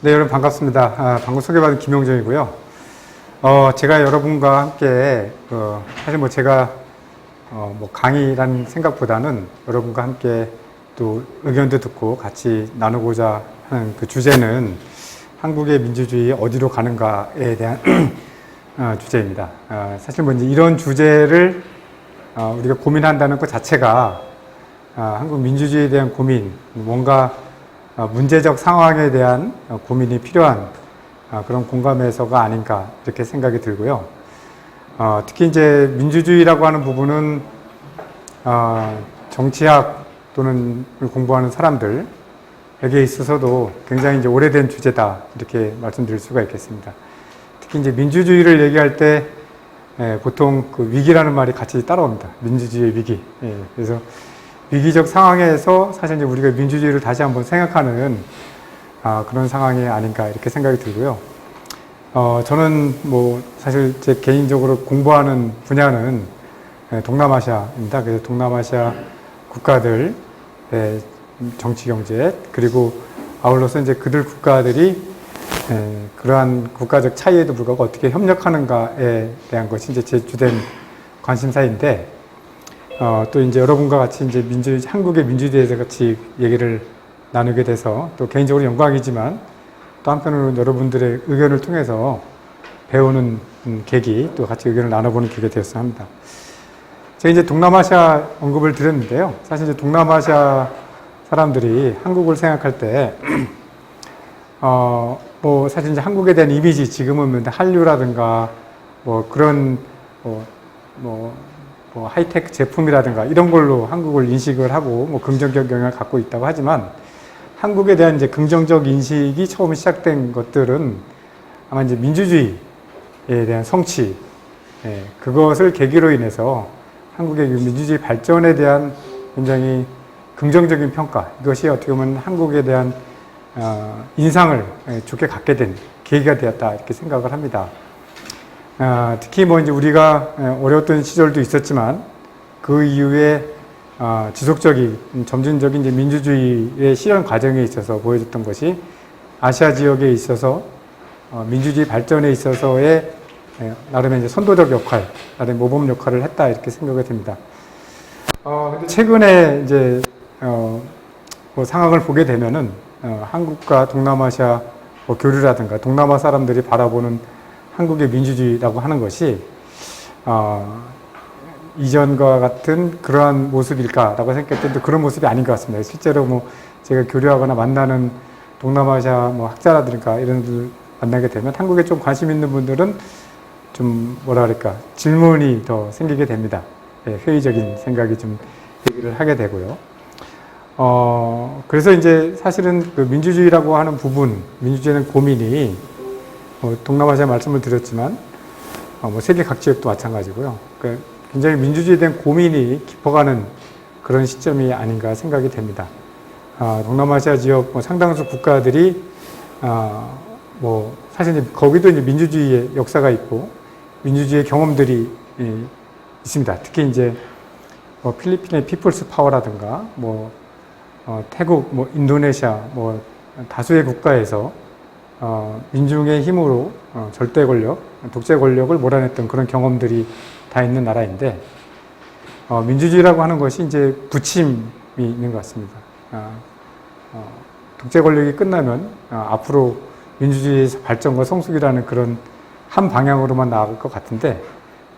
네, 여러분 반갑습니다. 방금 소개받은 김용정이고요. 제가 여러분과 함께, 사실 뭐 제가, 뭐 강의라는 생각보다는 여러분과 함께 또 의견도 듣고 같이 나누고자 하는 그 주제는 한국의 민주주의 어디로 가는가에 대한 주제입니다. 사실 뭐 이제 이런 주제를 우리가 고민한다는 것 자체가 한국 민주주의에 대한 고민, 뭔가 문제적 상황에 대한 고민이 필요한 그런 공감에서가 아닌가 이렇게 생각이 들고요. 특히 이제 민주주의라고 하는 부분은 정치학 또는 공부하는 사람들에게 있어서도 굉장히 이제 오래된 주제다 이렇게 말씀드릴 수가 있겠습니다. 특히 이제 민주주의를 얘기할 때 보통 그 위기라는 말이 같이 따라옵니다. 민주주의의 위기. 그래서 위기적 상황에서 사실 이제 우리가 민주주의를 다시 한번 생각하는 그런 상황이 아닌가 이렇게 생각이 들고요. 저는 뭐 사실 제 개인적으로 공부하는 분야는 동남아시아입니다. 그래서 동남아시아 국가들의 정치 경제 그리고 아울러서 이제 그들 국가들이 그러한 국가적 차이에도 불구하고 어떻게 협력하는가에 대한 것이 이제 제 주된 관심사인데 또 이제 여러분과 같이 이제 한국의 민주주의에 대해서 같이 얘기를 나누게 돼서 또 개인적으로 영광이지만 또 한편으로는 여러분들의 의견을 통해서 배우는 계기 또 같이 의견을 나눠보는 계기가 되었으면 합니다. 제가 이제 동남아시아 언급을 드렸는데요. 사실 이제 동남아시아 사람들이 한국을 생각할 때, 뭐 사실 이제 한국에 대한 이미지 지금은 한류라든가 뭐 그런 하이테크 제품이라든가 이런 걸로 한국을 인식을 하고 뭐 긍정적 영향을 갖고 있다고 하지만 한국에 대한 이제 긍정적 인식이 처음 시작된 것들은 아마 이제 민주주의에 대한 성취, 그것을 계기로 인해서 한국의 민주주의 발전에 대한 굉장히 긍정적인 평가, 이것이 어떻게 보면 한국에 대한 인상을 좋게 갖게 된 계기가 되었다 이렇게 생각을 합니다. 특히 뭐 이제 우리가 어려웠던 시절도 있었지만 그 이후에 지속적인 점진적인 이제 민주주의의 실현 과정에 있어서 보여줬던 것이 아시아 지역에 있어서 민주주의 발전에 있어서의 나름의 이제 선도적 역할, 나름의 모범 역할을 했다 이렇게 생각이 됩니다. 근데 최근에 이제 뭐 상황을 보게 되면은 한국과 동남아시아 뭐 교류라든가 동남아 사람들이 바라보는 한국의 민주주의라고 하는 것이 이전과 같은 그러한 모습일까라고 생각했는데 그런 모습이 아닌 것 같습니다. 실제로 뭐 제가 교류하거나 만나는 동남아시아 뭐 학자라든가 이런 분들 만나게 되면 한국에 좀 관심 있는 분들은 좀 뭐라 그럴까 질문이 더 생기게 됩니다. 회의적인 생각이 좀 얘기를 하게 되고요. 그래서 이제 사실은 그 민주주의라고 하는 부분, 민주주의는 고민이 동남아시아 말씀을 드렸지만 뭐 세계 각 지역도 마찬가지고요. 그러니까 굉장히 민주주의에 대한 고민이 깊어가는 그런 시점이 아닌가 생각이 됩니다. 동남아시아 지역 뭐 상당수 국가들이 뭐 사실 이제 거기도 이제 민주주의의 역사가 있고 민주주의의 경험들이 있습니다. 특히 이제 뭐 필리핀의 피플스 파워라든가 뭐 태국, 뭐 인도네시아, 뭐 다수의 국가에서 민중의 힘으로 절대 권력, 독재 권력을 몰아냈던 그런 경험들이 다 있는 나라인데 민주주의라고 하는 것이 이제 부침이 있는 것 같습니다. 독재 권력이 끝나면 앞으로 민주주의의 발전과 성숙이라는 그런 한 방향으로만 나아갈 것 같은데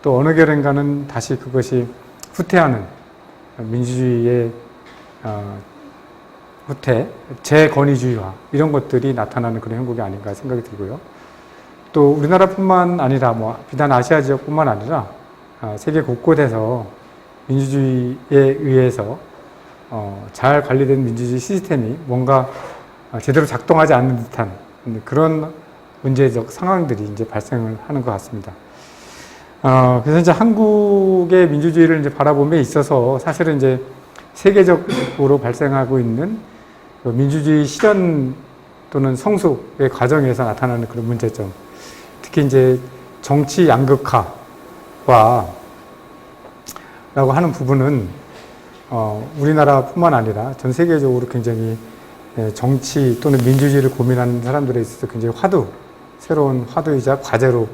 또 어느 결인가는 다시 그것이 후퇴하는 민주주의의 후퇴, 재권위주의화 이런 것들이 나타나는 그런 형국이 아닌가 생각이 들고요. 또 우리나라뿐만 아니라 뭐 비단 아시아 지역뿐만 아니라 세계 곳곳에서 민주주의에 의해서 잘 관리된 민주주의 시스템이 뭔가 제대로 작동하지 않는 듯한 그런 문제적 상황들이 이제 발생을 하는 것 같습니다. 그래서 이제 한국의 민주주의를 이제 바라봄에 있어서 사실은 이제 세계적으로 발생하고 있는 민주주의 실현 또는 성숙의 과정에서 나타나는 그런 문제점. 특히 이제 정치 양극화와 라고 하는 부분은 우리나라뿐만 아니라 전 세계적으로 굉장히 정치 또는 민주주의를 고민하는 사람들에 있어서 굉장히 새로운 화두이자 과제로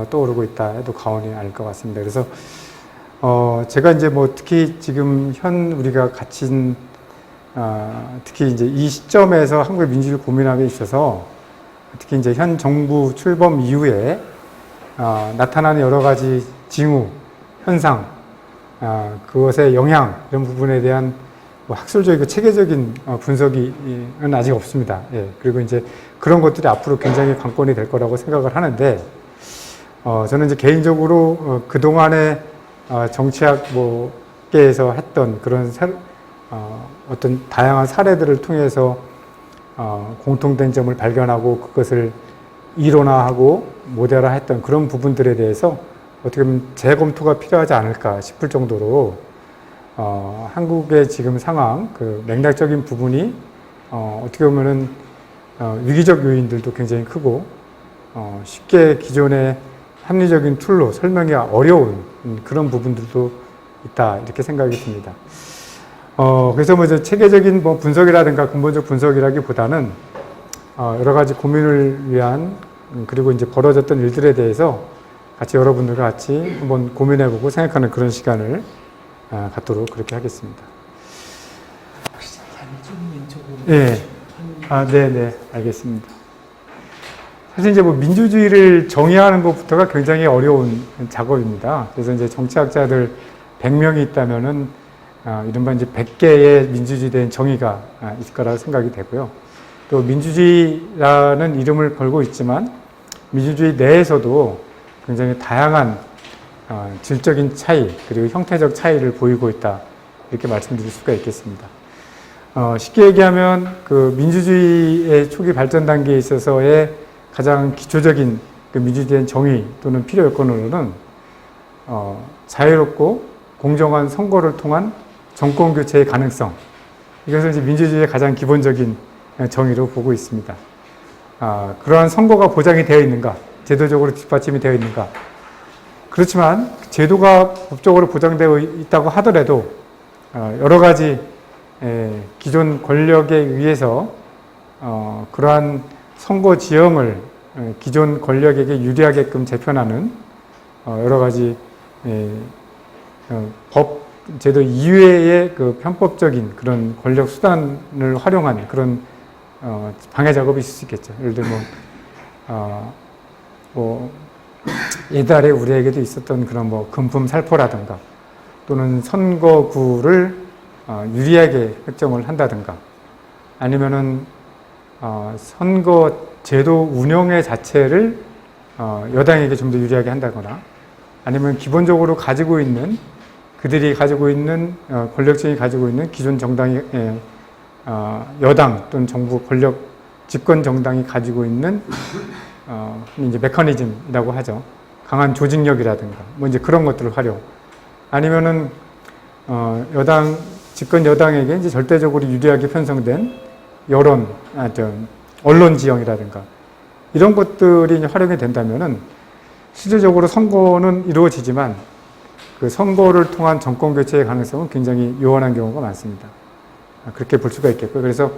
떠오르고 있다 해도 과언이 아닐 것 같습니다. 그래서 제가 이제 뭐 특히 지금 우리가 갇힌 특히 이제 이 시점에서 한국의 민주주의를 고민하게 있어서 특히 이제 현 정부 출범 이후에 나타나는 여러 가지 징후, 현상, 그것의 영향 이런 부분에 대한 뭐 학술적이고 체계적인 분석은 아직 없습니다. 예, 그리고 이제 그런 것들이 앞으로 굉장히 관건이 될 거라고 생각을 하는데 저는 이제 개인적으로 그동안에 정치학계에서 했던 그런 어떤 다양한 사례들을 통해서 공통된 점을 발견하고 그것을 이론화하고 모델화했던 그런 부분들에 대해서 어떻게 보면 재검토가 필요하지 않을까 싶을 정도로 한국의 지금 상황, 그 맥락적인 부분이 어떻게 보면은 위기적 요인들도 굉장히 크고 쉽게 기존의 합리적인 툴로 설명이 어려운 그런 부분들도 있다 이렇게 생각이 듭니다. 그래서 뭐 체계적인 뭐 분석이라든가 근본적 분석이라기보다는 여러 가지 고민을 위한 그리고 이제 벌어졌던 일들에 대해서 같이 여러분들과 같이 한번 고민해보고 생각하는 그런 시간을 갖도록 그렇게 하겠습니다. 혹시 좀 왼쪽으로? 네. 네, 알겠습니다. 사실 이제 뭐 민주주의를 정의하는 것부터가 굉장히 어려운 작업입니다. 그래서 이제 정치학자들 100명이 있다면은 이른바 이제 100개의 민주주의에 대한 정의가 있을 거라고 생각이 되고요. 또 민주주의라는 이름을 걸고 있지만 민주주의 내에서도 굉장히 다양한 질적인 차이 그리고 형태적 차이를 보이고 있다 이렇게 말씀드릴 수가 있겠습니다. 쉽게 얘기하면 그 민주주의의 초기 발전 단계에 있어서의 가장 기초적인 그 민주주의에 대한 정의 또는 필요 요건으로는 자유롭고 공정한 선거를 통한 정권 교체의 가능성, 이것을 이제 민주주의의 가장 기본적인 정의로 보고 있습니다. 그러한 선거가 보장이 되어 있는가, 제도적으로 뒷받침이 되어 있는가. 그렇지만 제도가 법적으로 보장되어 있다고 하더라도 여러 가지 기존 권력에 의해서 그러한 선거 지형을 기존 권력에게 유리하게끔 재편하는 여러 가지 법 제도 이외의 그 편법적인 그런 권력 수단을 활용한 그런 방해 작업이 있을 수 있겠죠. 예를 들면 예달에 우리에게도 있었던 그런 뭐 금품 살포라든가 또는 선거구를 유리하게 획정을 한다든가 아니면은 선거 제도 운영의 자체를 여당에게 좀 더 유리하게 한다거나 아니면 기본적으로 그들이 가지고 있는 권력층이 가지고 있는 기존 정당이 여당 또는 정부 집권 정당이 가지고 있는 이제 메커니즘이라고 하죠. 강한 조직력이라든가 뭐 이제 그런 것들을 활용. 아니면은 집권 여당에게 이제 절대적으로 유리하게 편성된 언론 지형이라든가 이런 것들이 이제 활용이 된다면은 실질적으로 선거는 이루어지지만 그 선거를 통한 정권 교체의 가능성은 굉장히 요원한 경우가 많습니다. 그렇게 볼 수가 있겠고요. 그래서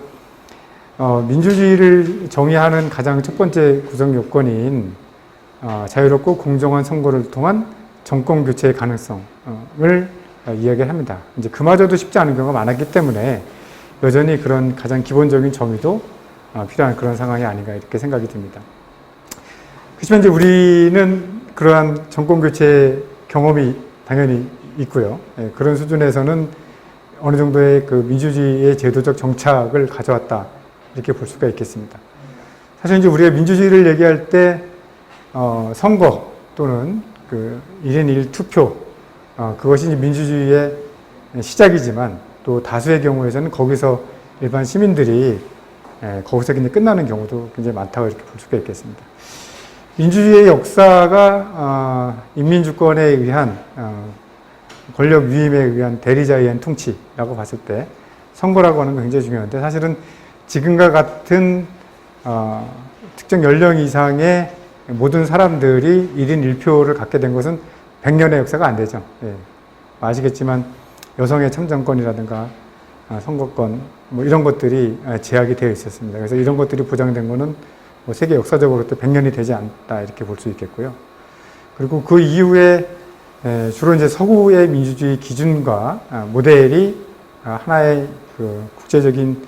민주주의를 정의하는 가장 첫 번째 구성 요건인 자유롭고 공정한 선거를 통한 정권 교체의 가능성을 이야기합니다. 이제 그마저도 쉽지 않은 경우가 많았기 때문에 여전히 그런 가장 기본적인 정의도 필요한 그런 상황이 아닌가 이렇게 생각이 듭니다. 그렇지만 이제 우리는 그러한 정권 교체 경험이 당연히 있고요. 그런 수준에서는 어느 정도의 그 민주주의의 제도적 정착을 가져왔다 이렇게 볼 수가 있겠습니다. 사실 이제 우리가 민주주의를 얘기할 때 선거 또는 그 1인 1 투표 그것이 이제 민주주의의 시작이지만 또 다수의 경우에서는 거기서 일반 시민들이 거기서 그냥 끝나는 경우도 굉장히 많다고 이렇게 볼 수가 있겠습니다. 민주주의의 역사가 인민주권에 의한 권력 위임에 의한 대리자에 의한 통치라고 봤을 때 선거라고 하는 건 굉장히 중요한데 사실은 지금과 같은 특정 연령 이상의 모든 사람들이 1인 1표를 갖게 된 것은 100년의 역사가 안 되죠. 예. 아시겠지만 여성의 참정권이라든가 선거권, 뭐 이런 것들이 제약이 되어 있었습니다. 그래서 이런 것들이 보장된 거는 뭐 세계 역사적으로 또 100년이 되지 않다 이렇게 볼 수 있겠고요. 그리고 그 이후에 주로 이제 서구의 민주주의 기준과 모델이 하나의 그 국제적인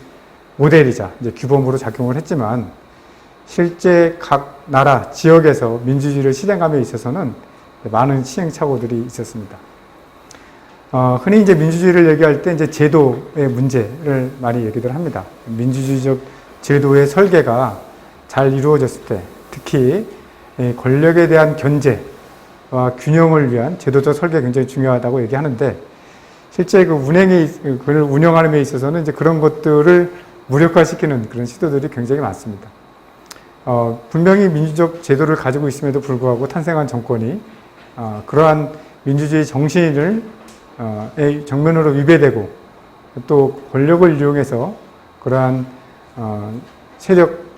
모델이자 이제 규범으로 작용을 했지만 실제 각 나라 지역에서 민주주의를 실행함에 있어서는 많은 시행착오들이 있었습니다. 흔히 이제 민주주의를 얘기할 때 이제 제도의 문제를 많이 얘기들 합니다. 민주주의적 제도의 설계가 잘 이루어졌을 때, 특히 권력에 대한 견제와 균형을 위한 제도적 설계가 굉장히 중요하다고 얘기하는데, 실제 그걸 운영하는 데 있어서는 이제 그런 것들을 무력화시키는 그런 시도들이 굉장히 많습니다. 분명히 민주적 제도를 가지고 있음에도 불구하고 탄생한 정권이 그러한 민주주의 정신을 정면으로 위배되고 또 권력을 이용해서 그러한 세력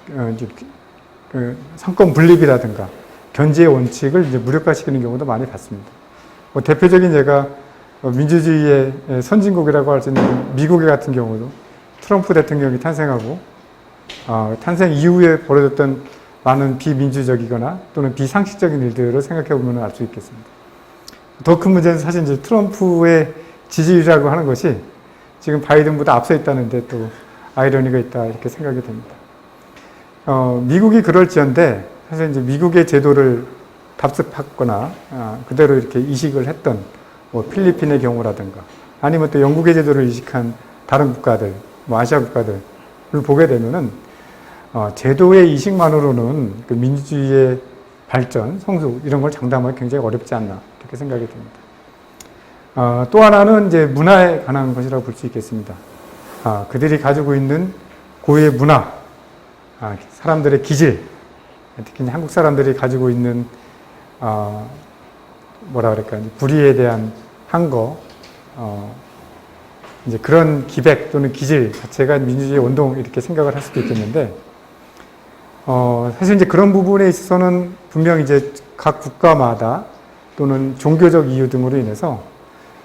상권 분립이라든가 견제의 원칙을 이제 무력화시키는 경우도 많이 봤습니다. 뭐 대표적인 예가 민주주의의 선진국이라고 할 수 있는 미국 같은 경우도 트럼프 대통령이 탄생하고 탄생 이후에 벌어졌던 많은 비민주적이거나 또는 비상식적인 일들을 생각해 보면 알 수 있겠습니다. 더 큰 문제는 사실 이제 트럼프의 지지율이라고 하는 것이 지금 바이든보다 앞서 있다는데 또 아이러니가 있다 이렇게 생각이 됩니다. 미국이 그럴지언데 사실 이제 미국의 제도를 답습하거나 그대로 이렇게 이식을 했던 뭐 필리핀의 경우라든가 아니면 또 영국의 제도를 이식한 다른 국가들, 뭐 아시아 국가들을 보게 되면은 제도의 이식만으로는 그 민주주의의 발전, 성숙 이런 걸 장담하기 굉장히 어렵지 않나 이렇게 생각이 듭니다. 또 하나는 이제 문화에 관한 것이라고 볼 수 있겠습니다. 그들이 가지고 있는 고유의 문화, 사람들의 기질, 특히 한국 사람들이 가지고 있는 뭐라 그럴까, 불의에 대한 항거, 이제 그런 기백 또는 기질 자체가 민주주의 원동 이렇게 생각을 할 수도 있겠는데, 사실 이제 그런 부분에 있어서는 분명히 이제 각 국가마다 또는 종교적 이유 등으로 인해서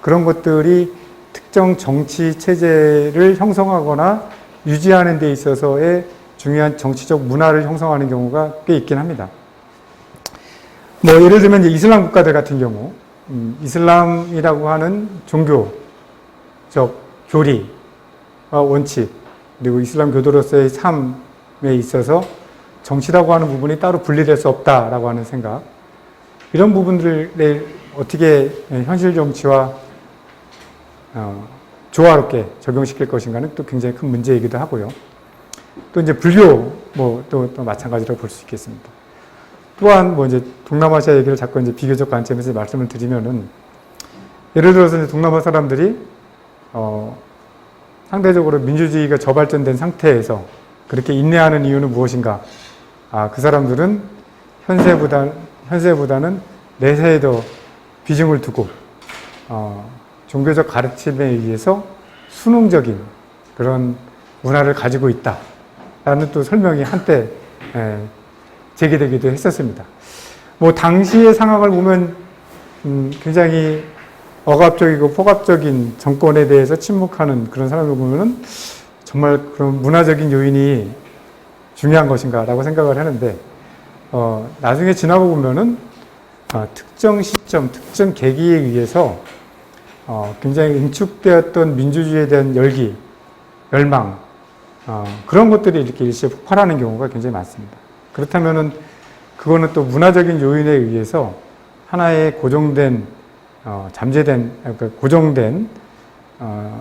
그런 것들이 특정 정치 체제를 형성하거나 유지하는 데 있어서의 중요한 정치적 문화를 형성하는 경우가 꽤 있긴 합니다. 뭐 예를 들면 이제 이슬람 국가들 같은 경우, 이슬람이라고 하는 종교적 교리와 원칙, 그리고 이슬람 교도로서의 삶에 있어서 정치라고 하는 부분이 따로 분리될 수 없다라고 하는 생각, 이런 부분들을 어떻게 현실 정치와 조화롭게 적용시킬 것인가는 또 굉장히 큰 문제이기도 하고요. 또 이제 불교 또 마찬가지라고 볼 수 있겠습니다. 또한 뭐 이제 동남아시아 얘기를 자꾸 이제 비교적 관점에서 말씀을 드리면은, 예를 들어서 이제 동남아 사람들이 상대적으로 민주주의가 저발전된 상태에서 그렇게 인내하는 이유는 무엇인가? 그 사람들은 현세보다는 내세에 더 비중을 두고 종교적 가르침에 의해서 순응적인 그런 문화를 가지고 있다라는 또 설명이 한때 제기되기도 했었습니다. 뭐 당시의 상황을 보면 굉장히 억압적이고 폭압적인 정권에 대해서 침묵하는 그런 사람을 보면은 정말 그런 문화적인 요인이 중요한 것인가라고 생각을 하는데, 나중에 지나고 보면은 특정 시점, 특정 계기에 의해서 굉장히 응축되었던 민주주의에 대한 열기, 열망, 그런 것들이 이렇게 일시에 폭발하는 경우가 굉장히 많습니다. 그렇다면은 그거는 또 문화적인 요인에 의해서 하나의 고정된, 잠재된, 그러니까 고정된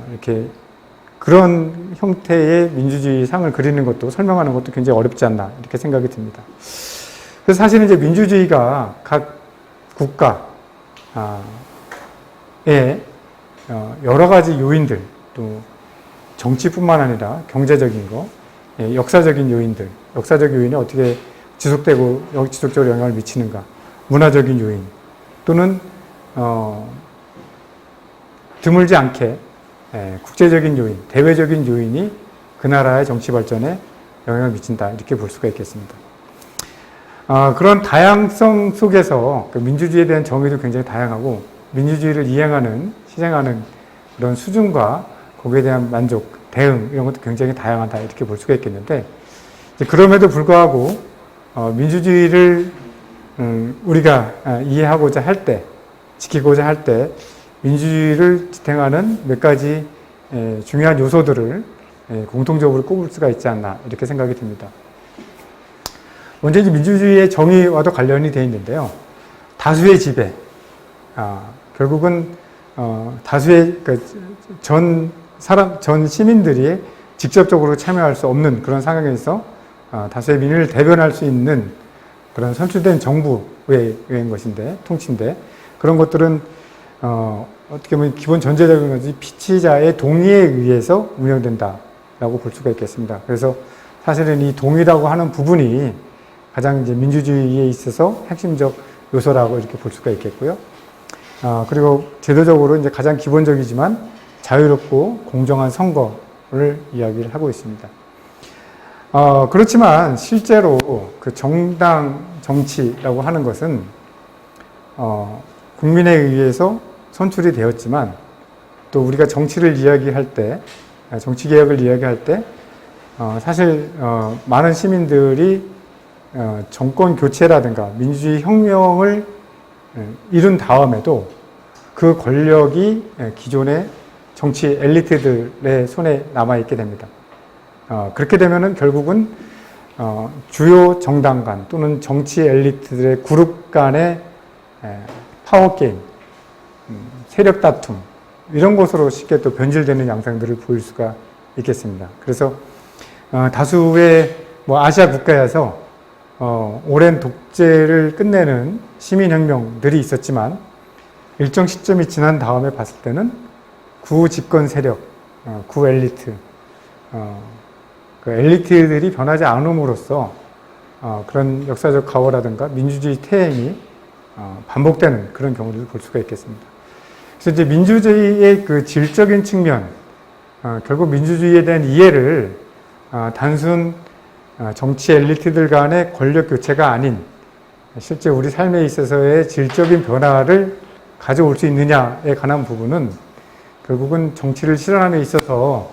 이렇게 그런 형태의 민주주의 상을 그리는 것도, 설명하는 것도 굉장히 어렵지 않나 이렇게 생각이 듭니다. 그래서 사실은 이제 민주주의가 각 국가의 여러 가지 요인들, 또 정치뿐만 아니라 경제적인 거, 역사적인 요인들, 역사적 요인이 어떻게 지속되고 지속적으로 영향을 미치는가, 문화적인 요인, 또는 드물지 않게 국제적인 요인, 대외적인 요인이 그 나라의 정치 발전에 영향을 미친다 이렇게 볼 수가 있겠습니다. 그런 다양성 속에서 그 민주주의에 대한 정의도 굉장히 다양하고, 민주주의를 이행하는, 실행하는 그런 수준과 거기에 대한 만족, 대응 이런 것도 굉장히 다양하다 이렇게 볼 수가 있겠는데 그럼에도 불구하고 민주주의를 우리가 이해하고자 할 때, 지키고자 할 때 민주주의를 지탱하는 몇 가지 중요한 요소들을 공통적으로 꼽을 수가 있지 않나 이렇게 생각이 듭니다. 먼저 이제 민주주의의 정의와도 관련이 되어 있는데요. 다수의 지배, 결국은 다수의 전 시민들이 직접적으로 참여할 수 없는 그런 상황에서 다수의 민의를 대변할 수 있는 그런 선출된 정부의 것인데, 통치인데, 그런 것들은 어떻게 보면 기본 전제적인 것이 피치자의 동의에 의해서 운영된다라고 볼 수가 있겠습니다. 그래서 사실은 이 동의라고 하는 부분이 가장 이제 민주주의에 있어서 핵심적 요소라고 이렇게 볼 수가 있겠고요. 그리고 제도적으로 이제 가장 기본적이지만 자유롭고 공정한 선거를 이야기를 하고 있습니다. 그렇지만 실제로 그 정당 정치라고 하는 것은 국민에 의해서 선출이 되었지만 또 우리가 정치를 이야기할 때, 정치개혁을 이야기할 때 사실 많은 시민들이 정권 교체라든가 민주주의 혁명을 이룬 다음에도 그 권력이 기존의 정치 엘리트들의 손에 남아있게 됩니다. 그렇게 되면은 결국은 주요 정당 간 또는 정치 엘리트들의 그룹 간의 파워게임, 세력 다툼 이런 것으로 쉽게 또 변질되는 양상들을 보일 수가 있겠습니다. 그래서 다수의 아시아 국가에서 오랜 독재를 끝내는 시민혁명들이 있었지만 일정 시점이 지난 다음에 봤을 때는 구 집권 세력, 구 엘리트, 그 엘리트들이 변하지 않음으로써 그런 역사적 과오라든가 민주주의 퇴행이 반복되는 그런 경우를 볼 수가 있겠습니다. 그래서 이제 민주주의의 그 질적인 측면, 결국 민주주의에 대한 이해를 단순 정치 엘리트들 간의 권력 교체가 아닌 실제 우리 삶에 있어서의 질적인 변화를 가져올 수 있느냐에 관한 부분은 결국은 정치를 실현함에 있어서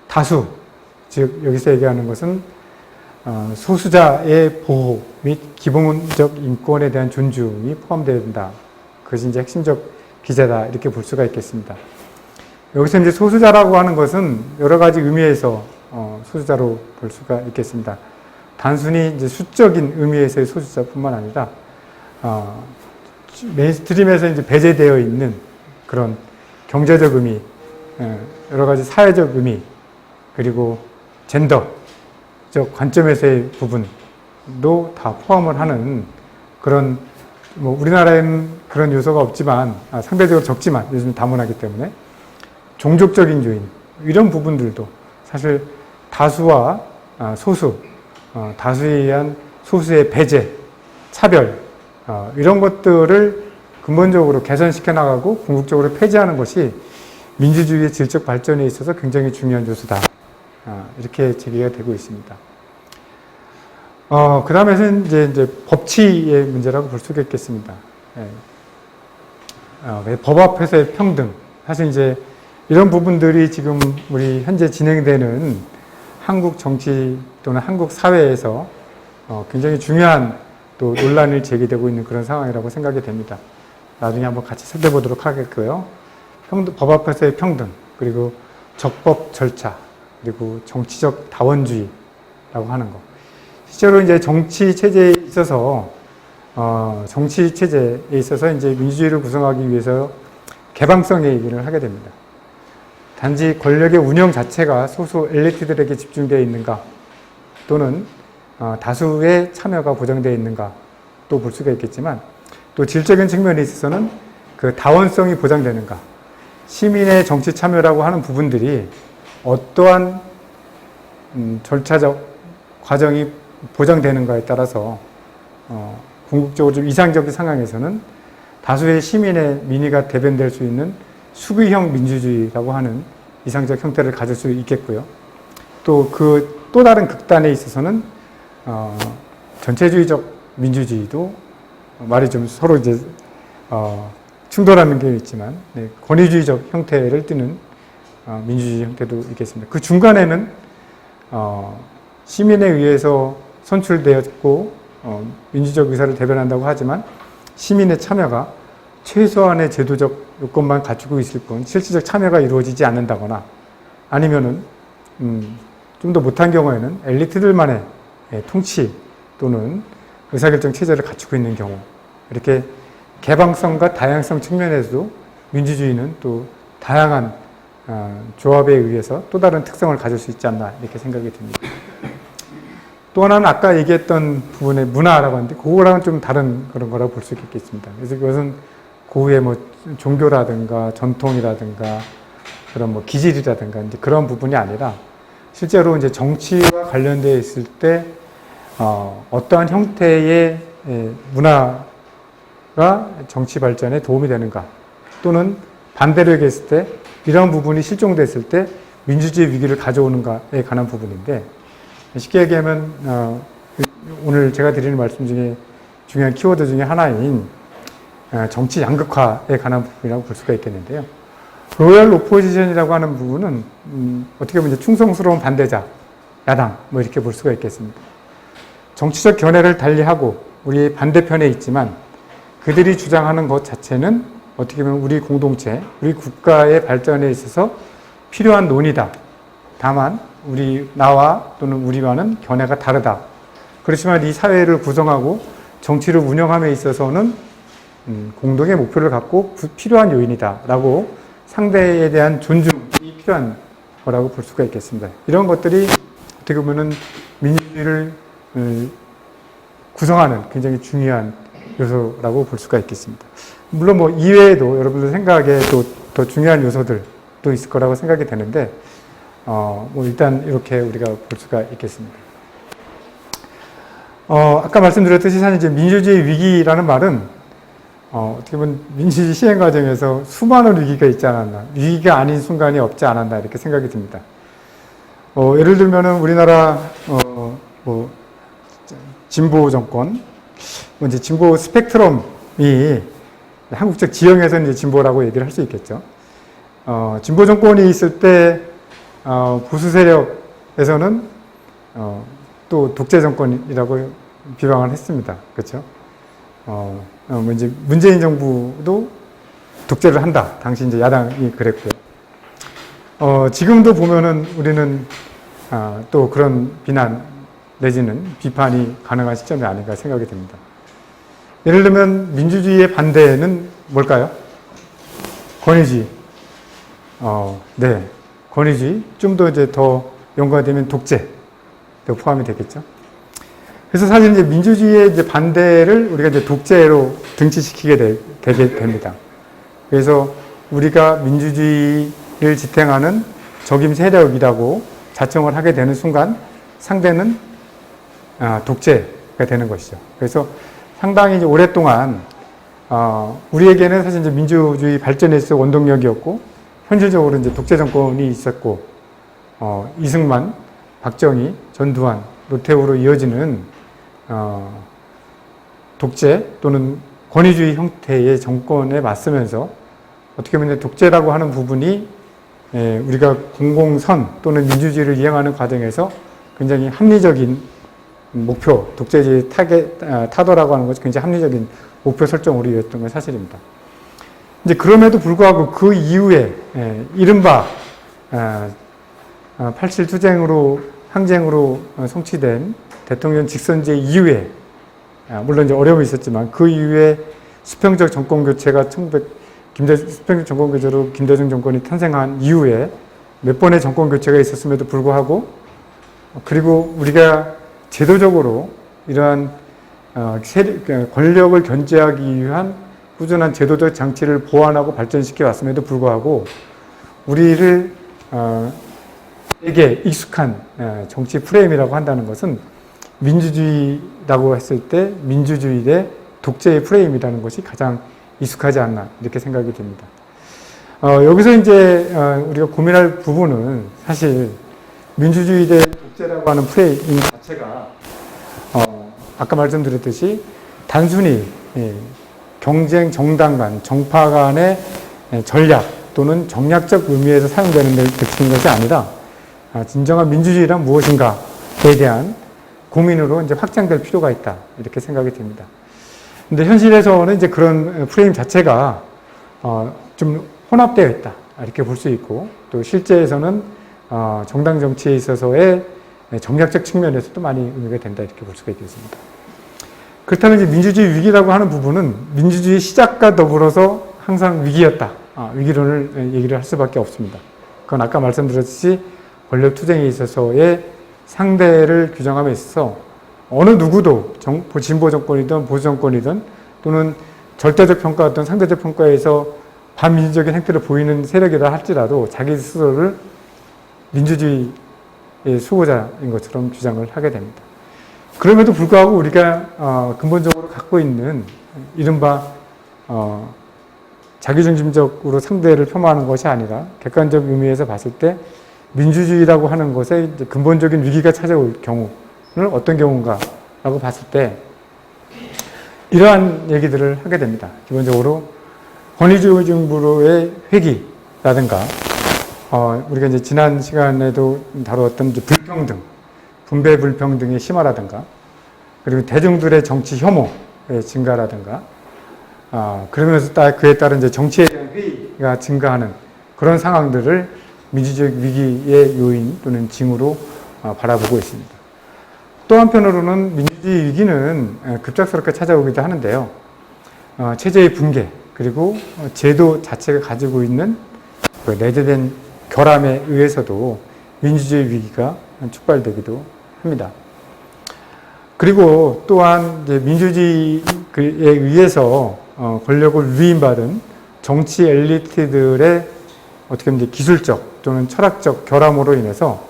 다수, 즉 여기서 얘기하는 것은 소수자의 보호 및 기본적 인권에 대한 존중이 포함되어야 된다. 그것이 이제 핵심적 기제다 이렇게 볼 수가 있겠습니다. 여기서 이제 소수자라고 하는 것은 여러 가지 의미에서 소수자로 볼 수가 있겠습니다. 단순히 이제 수적인 의미에서의 소수자뿐만 아니라 메인스트림에서 이제 배제되어 있는 그런 경제적 의미, 여러 가지 사회적 의미, 그리고 젠더적 관점에서의 부분도 다 포함을 하는 그런 우리나라에는 그런 요소가 없지만 상대적으로 적지만 요즘 다문화기 때문에 종족적인 요인 이런 부분들도 사실 다수와 소수, 다수에 의한 소수의 배제, 차별 이런 것들을 근본적으로 개선시켜 나가고 궁극적으로 폐지하는 것이 민주주의의 질적 발전에 있어서 굉장히 중요한 요소다. 이렇게 제기가 되고 있습니다. 그 다음에는 이제 법치의 문제라고 볼 수가 있겠습니다. 법 앞에서의 평등. 사실 이제 이런 부분들이 지금 우리 현재 진행되는 한국 정치 또는 한국 사회에서 굉장히 중요한 또 논란이 제기되고 있는 그런 상황이라고 생각이 됩니다. 나중에 한번 같이 살펴보도록 하겠고요. 법 앞에서의 평등, 그리고 적법 절차, 그리고 정치적 다원주의라고 하는 것. 실제로 이제 정치 체제에 있어서 이제 민주주의를 구성하기 위해서 개방성의 얘기를 하게 됩니다. 단지 권력의 운영 자체가 소수 엘리트들에게 집중되어 있는가, 또는 다수의 참여가 보장되어 있는가 또 볼 수가 있겠지만, 또 질적인 측면에 있어서는 그 다원성이 보장되는가, 시민의 정치 참여라고 하는 부분들이 어떠한 절차적 과정이 보장되는가에 따라서 궁극적으로 좀 이상적인 상황에서는 다수의 시민의 민의가 대변될 수 있는 수비형 민주주의라고 하는 이상적 형태를 가질 수 있겠고요. 또 또 다른 극단에 있어서는 전체주의적 민주주의도 말이 좀 서로 이제 충돌하는 게 있지만 권위주의적 형태를 띠는 민주주의 형태도 있겠습니다. 그 중간에는 시민에 의해서 선출되었고 민주적 의사를 대변한다고 하지만 시민의 참여가 최소한의 제도적 요건만 갖추고 있을 뿐 실질적 참여가 이루어지지 않는다거나 아니면은 좀 더 못한 경우에는 엘리트들만의 통치 또는 의사결정 체제를 갖추고 있는 경우 이렇게 개방성과 다양성 측면에서도 민주주의는 또 다양한 조합에 의해서 또 다른 특성을 가질 수 있지 않나 이렇게 생각이 듭니다. 또 하나는 아까 얘기했던 부분의 문화라고 하는데 그거랑은 좀 다른 그런 거라고 볼 수 있겠습니다. 그래서 그것은 고유의 뭐 종교라든가 전통이라든가 그런 뭐 기질이라든가 이제 그런 부분이 아니라 실제로 이제 정치와 관련되어 있을 때 어떠한 형태의 문화가 정치 발전에 도움이 되는가 또는 반대로 얘기했을 때 이런 부분이 실종됐을 때 민주주의 위기를 가져오는가에 관한 부분인데 쉽게 얘기하면 오늘 제가 드리는 말씀 중에 중요한 키워드 중에 하나인 정치 양극화에 관한 부분이라고 볼 수가 있겠는데요. 로열 오포지션이라고 하는 부분은 어떻게 보면 이제 충성스러운 반대자, 야당 뭐 이렇게 볼 수가 있겠습니다. 정치적 견해를 달리하고 우리 반대편에 있지만 그들이 주장하는 것 자체는 어떻게 보면 우리 공동체, 우리 국가의 발전에 있어서 필요한 논의다. 다만 나와 또는 우리와는 견해가 다르다. 그렇지만 이 사회를 구성하고 정치를 운영함에 있어서는 공동의 목표를 갖고 필요한 요인이다. 라고 상대에 대한 존중이 필요한 거라고 볼 수가 있겠습니다. 이런 것들이 어떻게 보면은 민주주의를 구성하는 굉장히 중요한 요소라고 볼 수가 있겠습니다. 물론 뭐 이외에도 여러분들 생각에 또 더 중요한 요소들도 있을 거라고 생각이 되는데 뭐 일단 이렇게 우리가 볼 수가 있겠습니다. 아까 말씀드렸듯이 사실 이제 민주주의 위기라는 말은 어떻게 보면 민주주의 시행 과정에서 수많은 위기가 있지 않았나, 위기가 아닌 순간이 없지 않았나 이렇게 생각이 듭니다. 예를 들면은 우리나라 뭐 진보 정권, 뭐 이제 진보 스펙트럼이 한국적 지형에서 이제 진보라고 얘기를 할 수 있겠죠. 진보 정권이 있을 때 보수 세력에서는 또 독재 정권이라고 비방을 했습니다. 그렇죠? 뭐 이제 문재인 정부도 독재를 한다. 당시 이제 야당이 그랬고요. 지금도 보면은 우리는 또 그런 비난 내지는 비판이 가능한 시점이 아닌가 생각이 됩니다. 예를 들면 민주주의의 반대는 뭘까요? 권위주의. 네. 권위주의. 좀 더 이제 더 연관되면 독재도 포함이 되겠죠. 그래서 사실 이제 민주주의의 이제 반대를 우리가 이제 독재로 등치시키게 되게 됩니다. 그래서 우리가 민주주의를 지탱하는 적임 세력이라고 자청을 하게 되는 순간 상대는 독재가 되는 것이죠. 그래서 상당히 이제 오랫동안 우리에게는 사실 이제 민주주의 발전에 있어 원동력이었고 현실적으로 이제 독재 정권이 있었고 이승만, 박정희, 전두환, 노태우로 이어지는 독재 또는 권위주의 형태의 정권에 맞서면서 어떻게 보면 독재라고 하는 부분이 우리가 공공선 또는 민주주의를 이행하는 과정에서 굉장히 합리적인 목표, 독재주의 타도라고 하는 것이 굉장히 합리적인 목표 설정으로 이루어졌던 건 사실입니다. 이제 그럼에도 불구하고 그 이후에 이른바 87 투쟁으로 항쟁으로 성취된 대통령 직선제 이후에 물론 이제 어려움이 있었지만 그 이후에 수평적 정권 교체가 수평적 정권 교체로 김대중 정권이 탄생한 이후에 몇 번의 정권 교체가 있었음에도 불구하고 그리고 우리가 제도적으로 이러한 권력을 견제하기 위한 꾸준한 제도적 장치를 보완하고 발전시켜 왔음에도 불구하고 우리를 에게 익숙한 정치 프레임이라고 한다는 것은 민주주의라고 했을 때 민주주의 대 독재의 프레임이라는 것이 가장 익숙하지 않나 이렇게 생각이 됩니다. 여기서 이제 우리가 고민할 부분은 사실 민주주의 대 독재라고 하는 프레임 자체가 아까 말씀드렸듯이 단순히 경쟁 정당 간 정파 간의 전략 또는 정략적 의미에서 사용되는 데를 그치는 것이 아니라 진정한 민주주의란 무엇인가에 대한 고민으로 이제 확장될 필요가 있다. 이렇게 생각이 됩니다. 근데 현실에서는 이제 그런 프레임 자체가 좀 혼합되어 있다. 이렇게 볼 수 있고, 또 실제에서는 정당 정치에 있어서의 정략적 측면에서도 많이 의미가 된다. 이렇게 볼 수가 있겠습니다. 그렇다면 이제 민주주의 위기라고 하는 부분은 민주주의 시작과 더불어서 항상 위기였다. 위기론을 얘기를 할 수밖에 없습니다. 그건 아까 말씀드렸듯이 권력 투쟁에 있어서의 상대를 규정함에 있어서 어느 누구도 진보 정권이든 보수 정권이든 또는 절대적 평가 어떤 상대적 평가에서 반민주적인 행태를 보이는 세력이라 할지라도 자기 스스로를 민주주의의 수호자인 것처럼 주장을 하게 됩니다. 그럼에도 불구하고 우리가 근본적으로 갖고 있는 이른바 자기중심적으로 상대를 폄하하는 것이 아니라 객관적 의미에서 봤을 때 민주주의라고 하는 것에 근본적인 위기가 찾아올 경우는 어떤 경우인가 라고 봤을 때 이러한 얘기들을 하게 됩니다. 기본적으로 권위주의 정부로의 회귀라든가 우리가 이제 지난 시간에도 다루었던 이제 불평등, 분배 불평등의 심화라든가 그리고 대중들의 정치 혐오의 증가라든가 그러면서 그에 따른 이제 정치에 대한 회의가 증가하는 그런 상황들을 민주적 위기의 요인 또는 징후로 바라보고 있습니다. 또 한편으로는 민주주의 위기는 급작스럽게 찾아오기도 하는데요. 체제의 붕괴 그리고 제도 자체가 가지고 있는 그 내재된 결함에 의해서도 민주주의 위기가 촉발되기도 합니다. 그리고 또한 이제 민주주의에 의해서 권력을 위임받은 정치 엘리트들의 어떻게 보면 이제 기술적 또는 철학적 결함으로 인해서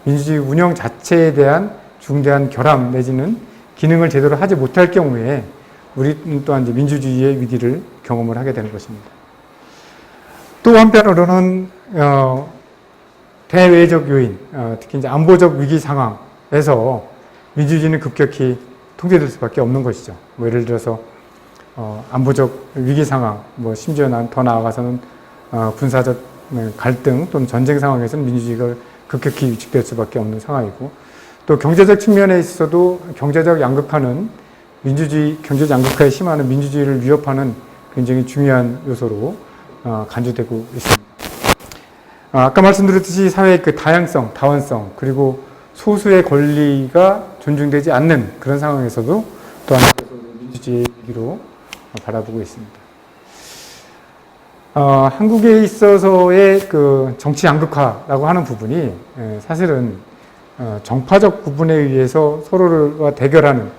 민주주의 운영 자체에 대한 중대한 결함 내지는 기능을 제대로 하지 못할 경우에 우리 또한 이제 민주주의의 위기를 경험을 하게 되는 것입니다. 또 한편으로는 대외적 요인, 특히 이제 안보적 위기 상황에서 민주주의는 급격히 통제될 수밖에 없는 것이죠. 뭐 예를 들어서 안보적 위기 상황, 뭐 심지어 더 나아가서는 군사적 갈등 또는 전쟁 상황에서는 민주주의가 급격히 위축될 수밖에 없는 상황이고, 또 경제적 측면에 있어도 경제적 양극화는 경제적 양극화에 심화하는 민주주의를 위협하는 굉장히 중요한 요소로 간주되고 있습니다. 아까 말씀드렸듯이 사회의 그 다양성, 다원성, 그리고 소수의 권리가 존중되지 않는 그런 상황에서도 또한 민주주의 위기로 바라보고 있습니다. 한국에 있어서의 그 정치 양극화라고 하는 부분이 사실은 정파적 구분에 의해서 서로가 대결하는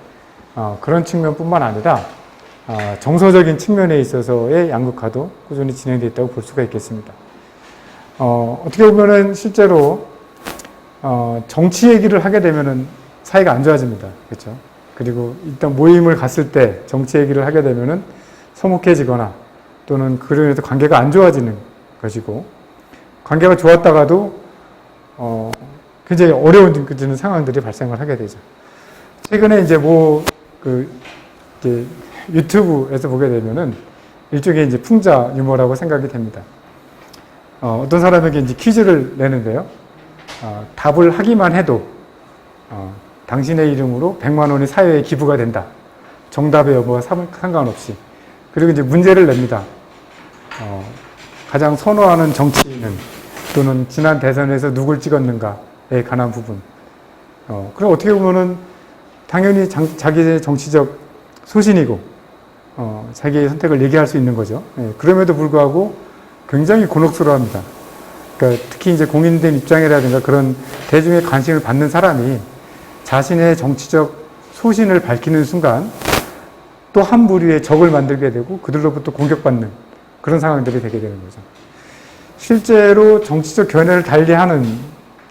그런 측면뿐만 아니라 정서적인 측면에 있어서의 양극화도 꾸준히 진행되어 있다고 볼 수가 있겠습니다. 어떻게 보면은 실제로 정치 얘기를 하게 되면은 사이가 안 좋아집니다. 그렇죠? 그리고 일단 모임을 갔을 때 정치 얘기를 하게 되면은 서먹해지거나 또는 그로 인해서 관계가 안 좋아지는 것이고, 관계가 좋았다가도 굉장히 어려워지는 상황들이 발생을 하게 되죠. 최근에 이제 이제 유튜브에서 보게 되면은 일종의 이제 풍자 유머라고 생각이 됩니다. 어떤 사람에게 이제 퀴즈를 내는데요. 답을 하기만 해도 당신의 이름으로 100만 원이 사회에 기부가 된다. 정답의 여부와 상관없이. 그리고 이제 문제를 냅니다. 가장 선호하는 정치인은 또는 지난 대선에서 누굴 찍었는가에 관한 부분. 그럼 어떻게 보면은 당연히 자기의 정치적 소신이고 자기의 선택을 얘기할 수 있는 거죠. 그럼에도 불구하고 굉장히 곤혹스러워합니다. 그러니까 특히 이제 공인된 입장이라든가 그런 대중의 관심을 받는 사람이 자신의 정치적 소신을 밝히는 순간 또 한 부류의 적을 만들게 되고 그들로부터 공격받는 그런 상황들이 되게 되는 거죠. 실제로 정치적 견해를 달리하는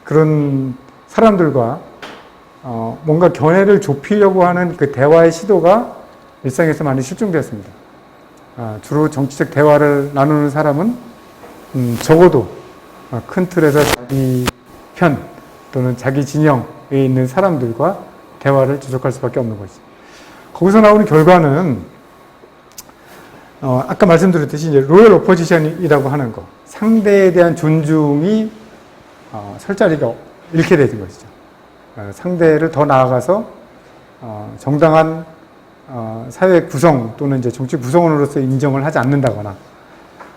그런 사람들과 뭔가 견해를 좁히려고 하는 그 대화의 시도가 일상에서 많이 실종되었습니다. 주로 정치적 대화를 나누는 사람은 적어도 큰 틀에서 자기 편 또는 자기 진영에 있는 사람들과 대화를 지속할 수밖에 없는 것이죠. 거기서 나오는 결과는 아까 말씀드렸듯이 이제 로열 오포지션이라고 하는 거, 상대에 대한 존중이 설 자리가 잃게 되는 것이죠. 상대를 더 나아가서 정당한 사회 구성 또는 이제 정치 구성원으로서 인정을 하지 않는다거나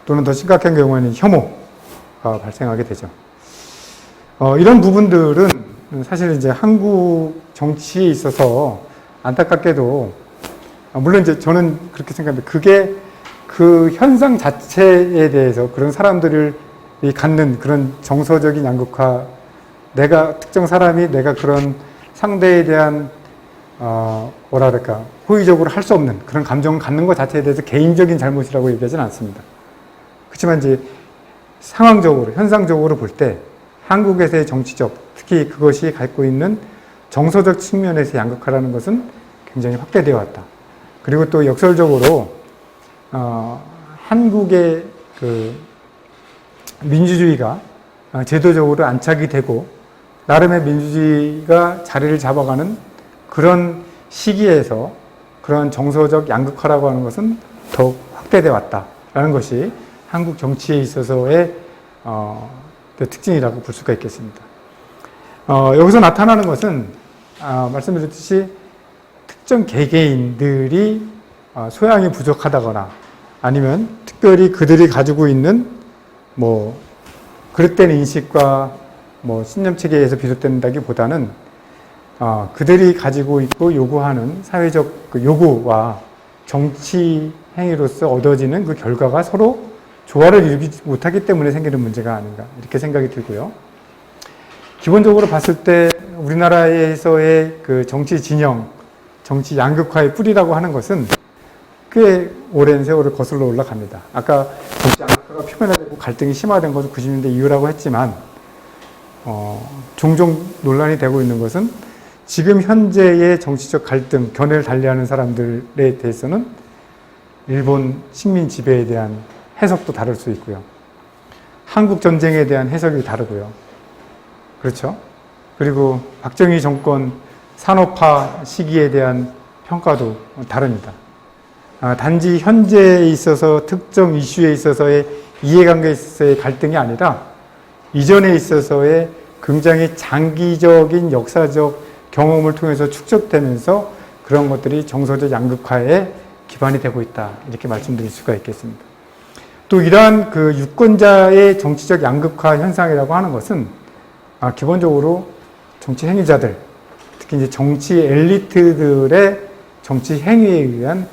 또는 더 심각한 경우에는 혐오가 발생하게 되죠. 이런 부분들은 사실 이제 한국 정치에 있어서 안타깝게도 물론 이제 저는 그렇게 생각합니다. 그게 그 현상 자체에 대해서 그런 사람들을 갖는 그런 정서적인 양극화, 내가 특정 사람이 내가 그런 상대에 대한 뭐라 그럴까 호의적으로 할 수 없는 그런 감정을 갖는 것 자체에 대해서 개인적인 잘못이라고 얘기하지는 않습니다. 그렇지만 이제 상황적으로 현상적으로 볼 때 한국에서의 정치적 특히 그것이 갖고 있는 정서적 측면에서의 양극화라는 것은 굉장히 확대되어 왔다. 그리고 또 역설적으로 한국의 그 민주주의가 제도적으로 안착이 되고 나름의 민주주의가 자리를 잡아가는 그런 시기에서 그런 정서적 양극화라고 하는 것은 더욱 확대되어 왔다라는 것이 한국 정치에 있어서의 특징이라고 볼 수가 있겠습니다. 여기서 나타나는 것은 말씀드렸듯이 특정 개개인들이 소양이 부족하다거나 아니면 특별히 그들이 가지고 있는 뭐 그릇된 인식과 뭐 신념 체계에서 비롯된다기보다는 그들이 가지고 있고 요구하는 사회적 그 요구와 정치 행위로서 얻어지는 그 결과가 서로 조화를 이루지 못하기 때문에 생기는 문제가 아닌가 이렇게 생각이 들고요. 기본적으로 봤을 때 우리나라에서의 그 정치 진영, 정치 양극화의 뿌리라고 하는 것은 꽤 오랜 세월을 거슬러 올라갑니다. 아까 정치 양극화가 표면화되고 갈등이 심화된 것은 90년대 이후라고 했지만 종종 논란이 되고 있는 것은 지금 현재의 정치적 갈등, 견해를 달리하는 사람들에 대해서는 일본 식민 지배에 대한 해석도 다를 수 있고요. 한국 전쟁에 대한 해석이 다르고요. 그렇죠? 그리고 박정희 정권 산업화 시기에 대한 평가도 다릅니다. 단지 현재에 있어서 특정 이슈에 있어서의 이해관계에 있어서의 갈등이 아니라 이전에 있어서의 굉장히 장기적인 역사적 경험을 통해서 축적되면서 그런 것들이 정서적 양극화에 기반이 되고 있다. 이렇게 말씀드릴 수가 있겠습니다. 또 이러한 그 유권자의 정치적 양극화 현상이라고 하는 것은 기본적으로 정치 행위자들, 특히 이제 정치 엘리트들의 정치 행위에 의한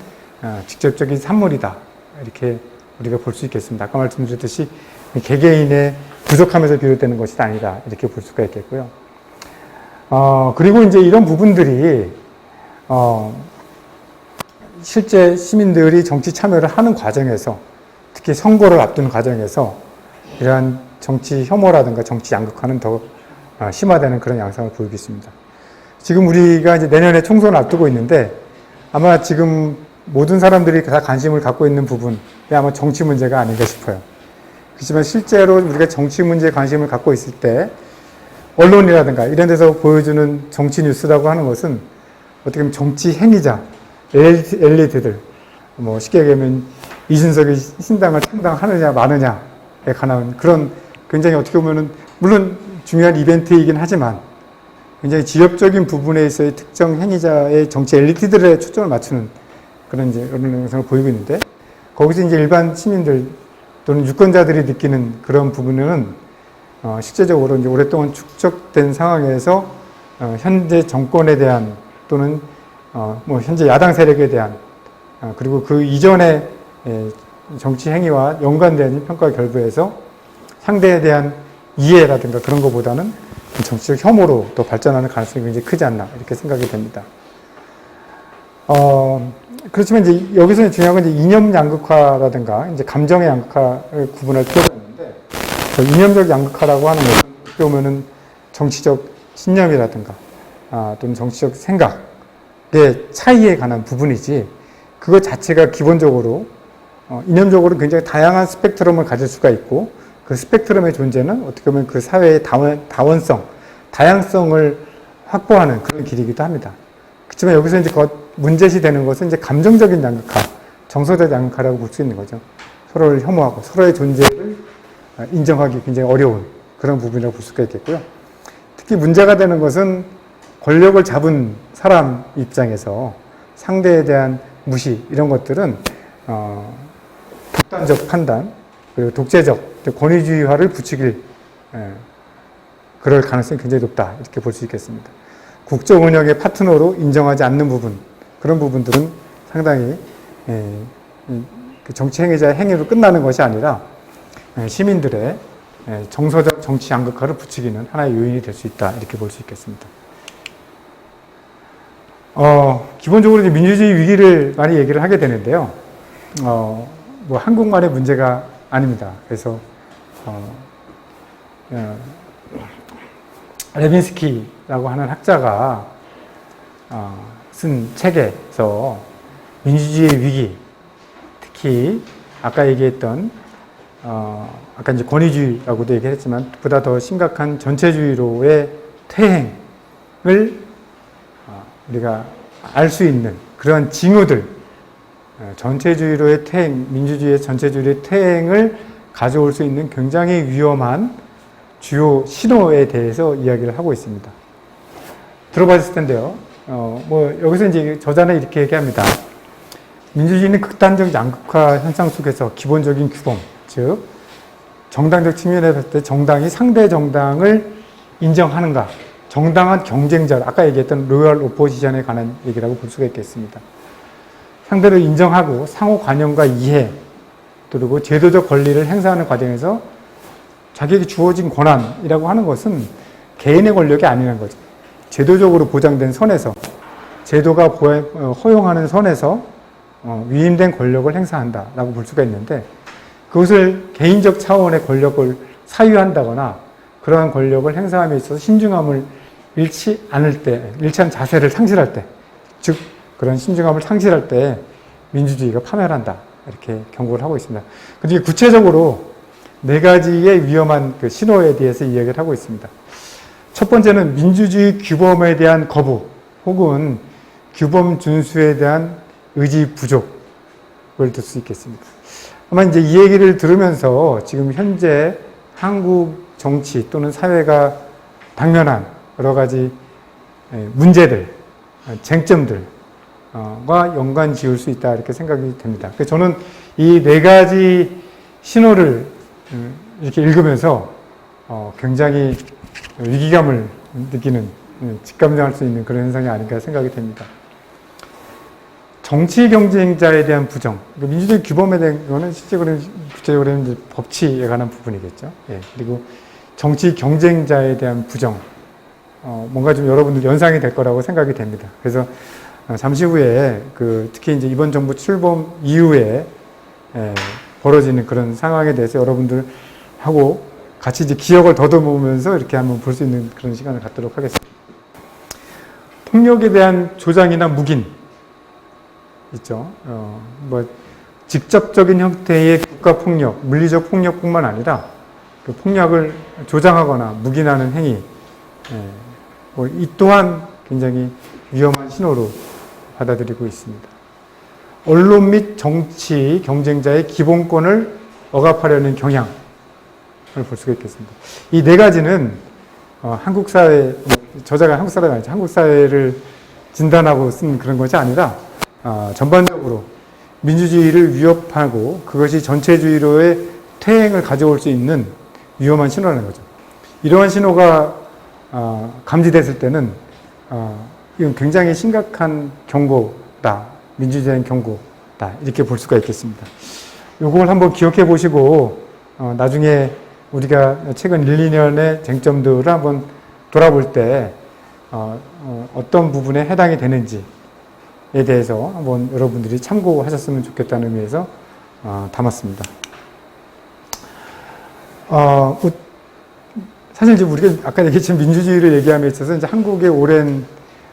직접적인 산물이다. 이렇게 우리가 볼 수 있겠습니다. 아까 말씀드렸듯이 개개인의 부족함에서 비롯되는 것이 아니다. 이렇게 볼 수가 있겠고요. 그리고 이제 이런 부분들이 실제 시민들이 정치 참여를 하는 과정에서 특히 선거를 앞두는 과정에서 이러한 정치 혐오라든가 정치 양극화는 더 심화되는 그런 양상을 보이고 있습니다. 지금 우리가 이제 내년에 총선을 앞두고 있는데 아마 지금 모든 사람들이 다 관심을 갖고 있는 부분이 아마 정치 문제가 아닌가 싶어요. 그렇지만 실제로 우리가 정치 문제에 관심을 갖고 있을 때 언론이라든가 이런 데서 보여주는 정치 뉴스라고 하는 것은 어떻게 보면 정치 행위자, 엘리트들, 뭐 쉽게 얘기하면 이준석이 신당을 창당하느냐 마느냐에 관한 그런 굉장히 어떻게 보면은 물론 중요한 이벤트이긴 하지만 굉장히 지역적인 부분에 있어의 특정 행위자의 정치 엘리트들의 초점을 맞추는 그런 이제 언론 영상을 보이고 있는데 거기서 이제 일반 시민들 또는 유권자들이 느끼는 그런 부분은 실제적으로 이제 오랫동안 축적된 상황에서 현재 정권에 대한 또는 뭐 현재 야당 세력에 대한 그리고 그 이전의 정치 행위와 연관된 평가 결부에서 상대에 대한 이해라든가 그런 것보다는 정치적 혐오로 또 발전하는 가능성이 굉장히 크지 않나 이렇게 생각이 됩니다. 그렇지만 이제 여기서 중요한 건 이제 이념 양극화라든가 이제 감정의 양극화를 구분할 필요가 있는데 이념적 양극화라고 하는 것은 어떻게 보면은 정치적 신념이라든가 또는 정치적 생각의 차이에 관한 부분이지 그것 자체가 기본적으로 이념적으로 굉장히 다양한 스펙트럼을 가질 수가 있고 그 스펙트럼의 존재는 어떻게 보면 그 사회의 다원성, 다양성을 확보하는 그런 길이기도 합니다. 그렇지만 여기서 이제 문제시 되는 것은 이제 감정적인 양극화 정서적 양극화라고 볼 수 있는 거죠. 서로를 혐오하고 서로의 존재를 인정하기 굉장히 어려운 그런 부분이라고 볼 수가 있겠고요. 특히 문제가 되는 것은 권력을 잡은 사람 입장에서 상대에 대한 무시 이런 것들은 독단적 판단 그리고 독재적 권위주의화를 부추길 그럴 가능성이 굉장히 높다 이렇게 볼 수 있겠습니다. 국정 운영의 파트너로 인정하지 않는 부분 그런 부분들은 상당히 정치 행위자의 행위로 끝나는 것이 아니라 시민들의 정서적 정치 양극화를 부추기는 하나의 요인이 될 수 있다 이렇게 볼 수 있겠습니다. 기본적으로 이제 민주주의 위기를 많이 얘기를 하게 되는데요. 뭐 한국만의 문제가 아닙니다. 그래서 레빈스키라고 하는 학자가 쓴 책에서 민주주의의 위기, 특히 아까 얘기했던 아까 이제 권위주의라고도 얘기했지만 보다 더 심각한 전체주의로의 퇴행을 우리가 알 수 있는 그러한 징후들, 전체주의로의 퇴행, 민주주의의 전체주의의 퇴행을 가져올 수 있는 굉장히 위험한 주요 신호에 대해서 이야기를 하고 있습니다. 들어봤을 텐데요. 뭐 여기서 이제 저자는 이렇게 얘기합니다. 민주주의는 극단적 양극화 현상 속에서 기본적인 규범, 즉 정당적 측면에 봤을 때 정당이 상대 정당을 인정하는가, 정당한 경쟁자, 아까 얘기했던 로열 오포지션에 관한 얘기라고 볼 수가 있겠습니다. 상대를 인정하고 상호 관용과 이해, 그리고 제도적 권리를 행사하는 과정에서 자기에게 주어진 권한이라고 하는 것은 개인의 권력이 아니라는 거죠. 제도적으로 보장된 선에서, 제도가 허용하는 선에서 위임된 권력을 행사한다라고 볼 수가 있는데, 그것을 개인적 차원의 권력을 사유한다거나 그러한 권력을 행사함에 있어서 신중함을 잃지 않을 때, 일치한 자세를 상실할 때, 즉 그런 신중함을 상실할 때 민주주의가 파멸한다 이렇게 경고를 하고 있습니다. 그런데 구체적으로 네 가지의 위험한 그 신호에 대해서 이야기를 하고 있습니다. 첫 번째는 민주주의 규범에 대한 거부 혹은 규범 준수에 대한 의지 부족을 들 수 있겠습니다. 아마 이제 이 얘기를 들으면서 지금 현재 한국 정치 또는 사회가 당면한 여러 가지 문제들, 쟁점들과 연관 지을 수 있다 이렇게 생각이 됩니다. 그래서 저는 이 네 가지 신호를 이렇게 읽으면서 굉장히 위기감을 느끼는, 직감정할 수 있는 그런 현상이 아닌가 생각이 됩니다. 정치 경쟁자에 대한 부정, 민주주의 규범에 대한 거는 구체적으로는 이제 법치에 관한 부분이겠죠. 예, 그리고 정치 경쟁자에 대한 부정, 뭔가 좀 여러분들 연상이 될 거라고 생각이 됩니다. 그래서 잠시 후에 특히 이제 이번 정부 출범 이후에 벌어지는 그런 상황에 대해서 여러분들하고 같이 이제 기억을 더듬으면서 이렇게 한번 볼 수 있는 그런 시간을 갖도록 하겠습니다. 폭력에 대한 조장이나 묵인 있죠. 뭐 직접적인 형태의 국가 폭력, 물리적 폭력뿐만 아니라 그 폭력을 조장하거나 묵인하는 행위, 이 또한 굉장히 위험한 신호로 받아들이고 있습니다. 언론 및 정치 경쟁자의 기본권을 억압하려는 경향을 볼 수가 있겠습니다. 이 네 가지는 한국 사회, 저자가 한국 사람이 아니죠. 한국 사회를 진단하고 쓴 그런 것이 아니라 전반적으로 민주주의를 위협하고 그것이 전체주의로의 퇴행을 가져올 수 있는 위험한 신호라는 거죠. 이러한 신호가 감지됐을 때는 이건 굉장히 심각한 경고다. 민주주의의 경고다. 이렇게 볼 수가 있겠습니다. 이걸 한번 기억해 보시고 나중에 우리가 최근 1, 2년의 쟁점들을 한번 돌아볼 때 어떤 부분에 해당이 되는지에 대해서 한번 여러분들이 참고하셨으면 좋겠다는 의미에서 담았습니다. 사실 이제 우리가 아까 얘기했지만 민주주의를 얘기함에 있어서 이제 한국의 오랜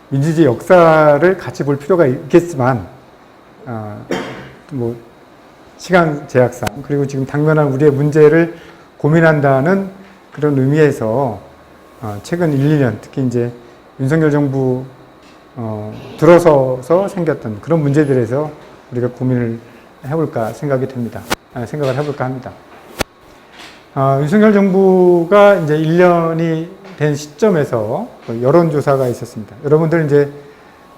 민주주의 역사를 같이 볼 필요가 있겠지만, 뭐, 시간 제약상, 그리고 지금 당면한 우리의 문제를 고민한다는 그런 의미에서, 최근 1, 2년, 특히 이제 윤석열 정부, 들어서서 생겼던 그런 문제들에서 우리가 고민을 해볼까 생각이 됩니다. 생각을 해볼까 합니다. 윤석열 정부가 이제 1년이 된 시점에서 여론조사가 있었습니다. 여러분들 이제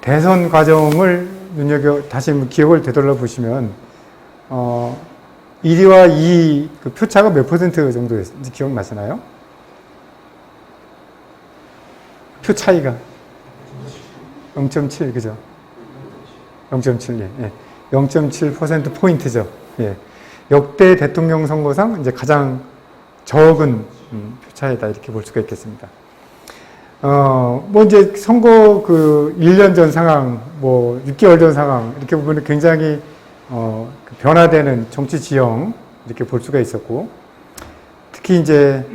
대선 과정을 다시 기억을 되돌려 보시면, 1위와 2위 그 표차가 몇 퍼센트 정도였는지 기억나시나요? 표 차이가 0.7, 그죠? 0.7, 예. 0.7% 포인트죠. 예. 역대 대통령 선거상 이제 가장 적은 표 차이다 이렇게 볼 수가 있겠습니다. 뭐 이제 선거 그 1년 전 상황, 뭐 6개월 전 상황 이렇게 보면 굉장히 변화되는 정치 지형 이렇게 볼 수가 있었고, 특히 이제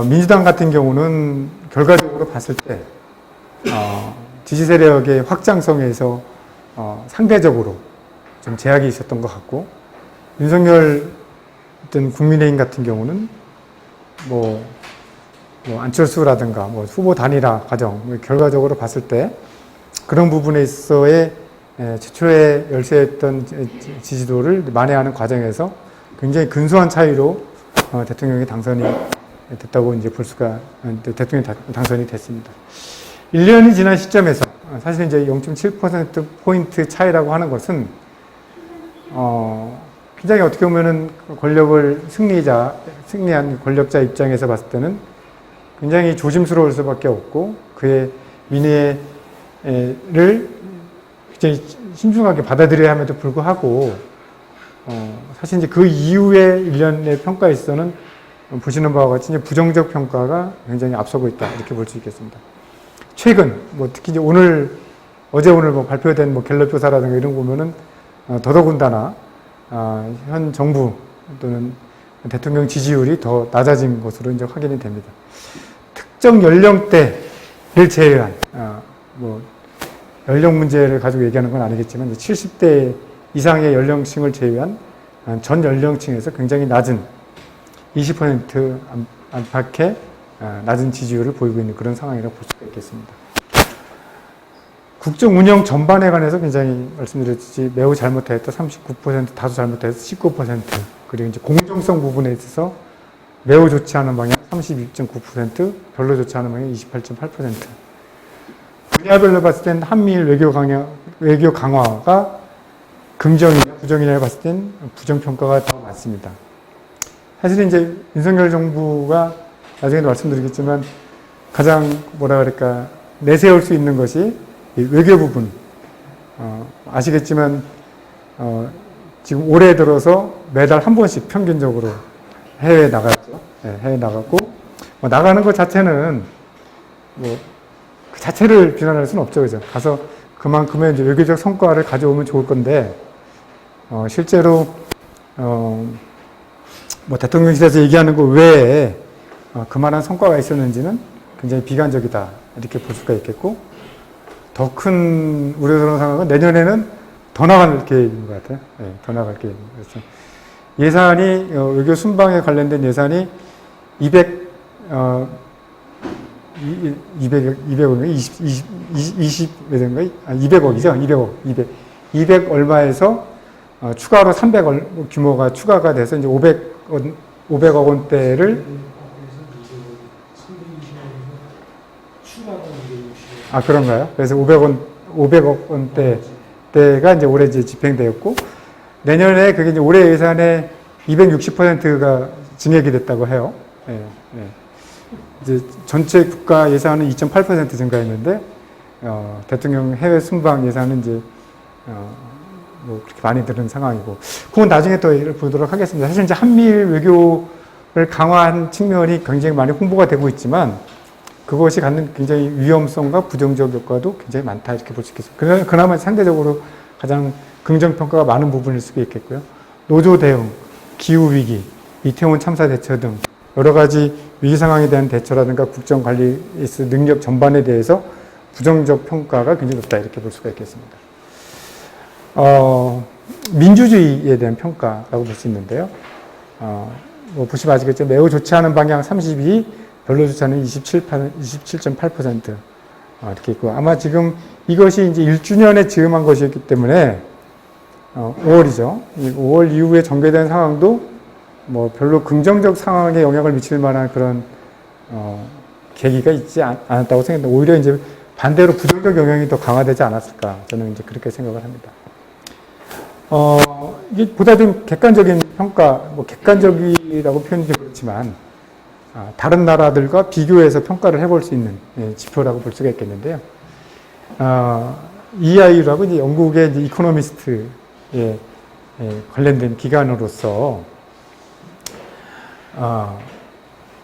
민주당 같은 경우는 결과적으로 봤을 때 지지 세력의 확장성에서 상대적으로 좀 제약이 있었던 것 같고, 윤석열 어떤 국민의힘 같은 경우는 뭐 안철수라든가 뭐 후보 단일화 과정 결과적으로 봤을 때 그런 부분에 있어서의 최초에 열세했던 지지도를 만회하는 과정에서 굉장히 근소한 차이로 대통령이 당선이 됐다고 이제 볼 수가, 대통령이 당선이 됐습니다. 1년이 지난 시점에서 사실 이제 0.7%포인트 차이라고 하는 것은, 굉장히 어떻게 보면은 권력을 승리한 권력자 입장에서 봤을 때는 굉장히 조심스러울 수밖에 없고, 그의 민의를 굉장히 신중하게 받아들여야 함에도 불구하고, 사실 이제 그 이후에 1년의 평가에 있어서는 보시는 바와 같이 이제 부정적 평가가 굉장히 앞서고 있다 이렇게 볼 수 있겠습니다. 최근 뭐 특히 이제 어제 오늘 뭐 발표된 뭐 갤럽 조사라든가 이런 거 보면은 더더군다나 현 정부 또는 대통령 지지율이 더 낮아진 것으로 이제 확인이 됩니다. 특정 연령대를 제외한 뭐 연령 문제를 가지고 얘기하는 건 아니겠지만 70대 이상의 연령층을 제외한 전 연령층에서 굉장히 낮은 20% 안팎의 낮은 지지율을 보이고 있는 그런 상황이라고 볼 수가 있겠습니다. 국정 운영 전반에 관해서 굉장히 말씀드렸듯이 매우 잘못했다 39%, 다소 잘못했다 19%, 그리고 이제 공정성 부분에 있어서 매우 좋지 않은 방향 32.9%, 별로 좋지 않은 방향 28.8%. 분야별로 봤을 땐 한미일 외교 강화가 긍정이냐 부정이냐 봤을 땐 부정평가가 더 많습니다. 사실 이제 윤석열 정부가 나중에도 말씀드리겠지만 가장 내세울 수 있는 것이 이 외교 부분. 아시겠지만 지금 올해 들어서 매달 한 번씩 평균적으로 해외에 나갔죠. 네, 해외에 나갔고 나가는 것 자체는 뭐 그 자체를 비난할 수는 없죠, 그죠? 가서 그만큼의 이제 외교적 성과를 가져오면 좋을 건데 실제로 뭐 대통령실에서 얘기하는 것 외에 그만한 성과가 있었는지는 굉장히 비관적이다 이렇게 볼 수가 있겠고, 더 큰 우려스러운 상황은 내년에는 더 나갈 계획인 것 같아요. 네, 더 나갈 계획입니다. 그래서 예산이 외교 순방에 관련된 예산이 200억인가 200억이죠. 200 얼마에서 추가로 300억 규모가 추가가 돼서 이제 500억 원대를 그런가요? 그래서 500억 원대가 이제 올해 이제 집행되었고, 내년에 그게 이제 올해 예산의 260%가 증액이 됐다고 해요. 예, 예. 이제 전체 국가 예산은 2.8% 증가했는데, 대통령 해외 순방 예산은 이제, 뭐 그렇게 많이 들은 상황이고, 그건 나중에 또 보도록 하겠습니다. 사실 이제 한미일 외교를 강화한 측면이 굉장히 많이 홍보가 되고 있지만, 그것이 갖는 굉장히 위험성과 부정적 효과도 굉장히 많다 이렇게 볼 수 있겠습니다. 그나마 상대적으로 가장 긍정평가가 많은 부분일 수가 있겠고요. 노조 대응, 기후위기, 이태원 참사 대처 등 여러 가지 위기 상황에 대한 대처라든가 국정관리 능력 전반에 대해서 부정적 평가가 굉장히 높다 이렇게 볼 수가 있겠습니다. 민주주의에 대한 평가라고 볼 수 있는데요. 뭐 보시면 아시겠지만 매우 좋지 않은 방향 32, 별로 좋지 않은 27.8% 이렇게 있고, 아마 지금 이것이 이제 1주년에 즈음한 것이었기 때문에 5월이죠. 이 5월 이후에 전개된 상황도 뭐 별로 긍정적 상황에 영향을 미칠 만한 그런 계기가 있지 않았다고 생각합니다. 오히려 이제 반대로 부정적 영향이 더 강화되지 않았을까, 저는 이제 그렇게 생각을 합니다. 이게 보다 좀 객관적인 평가, 뭐 객관적이라고 표현이 좀 그렇지만, 다른 나라들과 비교해서 평가를 해볼 수 있는 지표라고 볼 수가 있겠는데요. EIU라고 이제 영국의 이제 이코노미스트에 관련된 기관으로서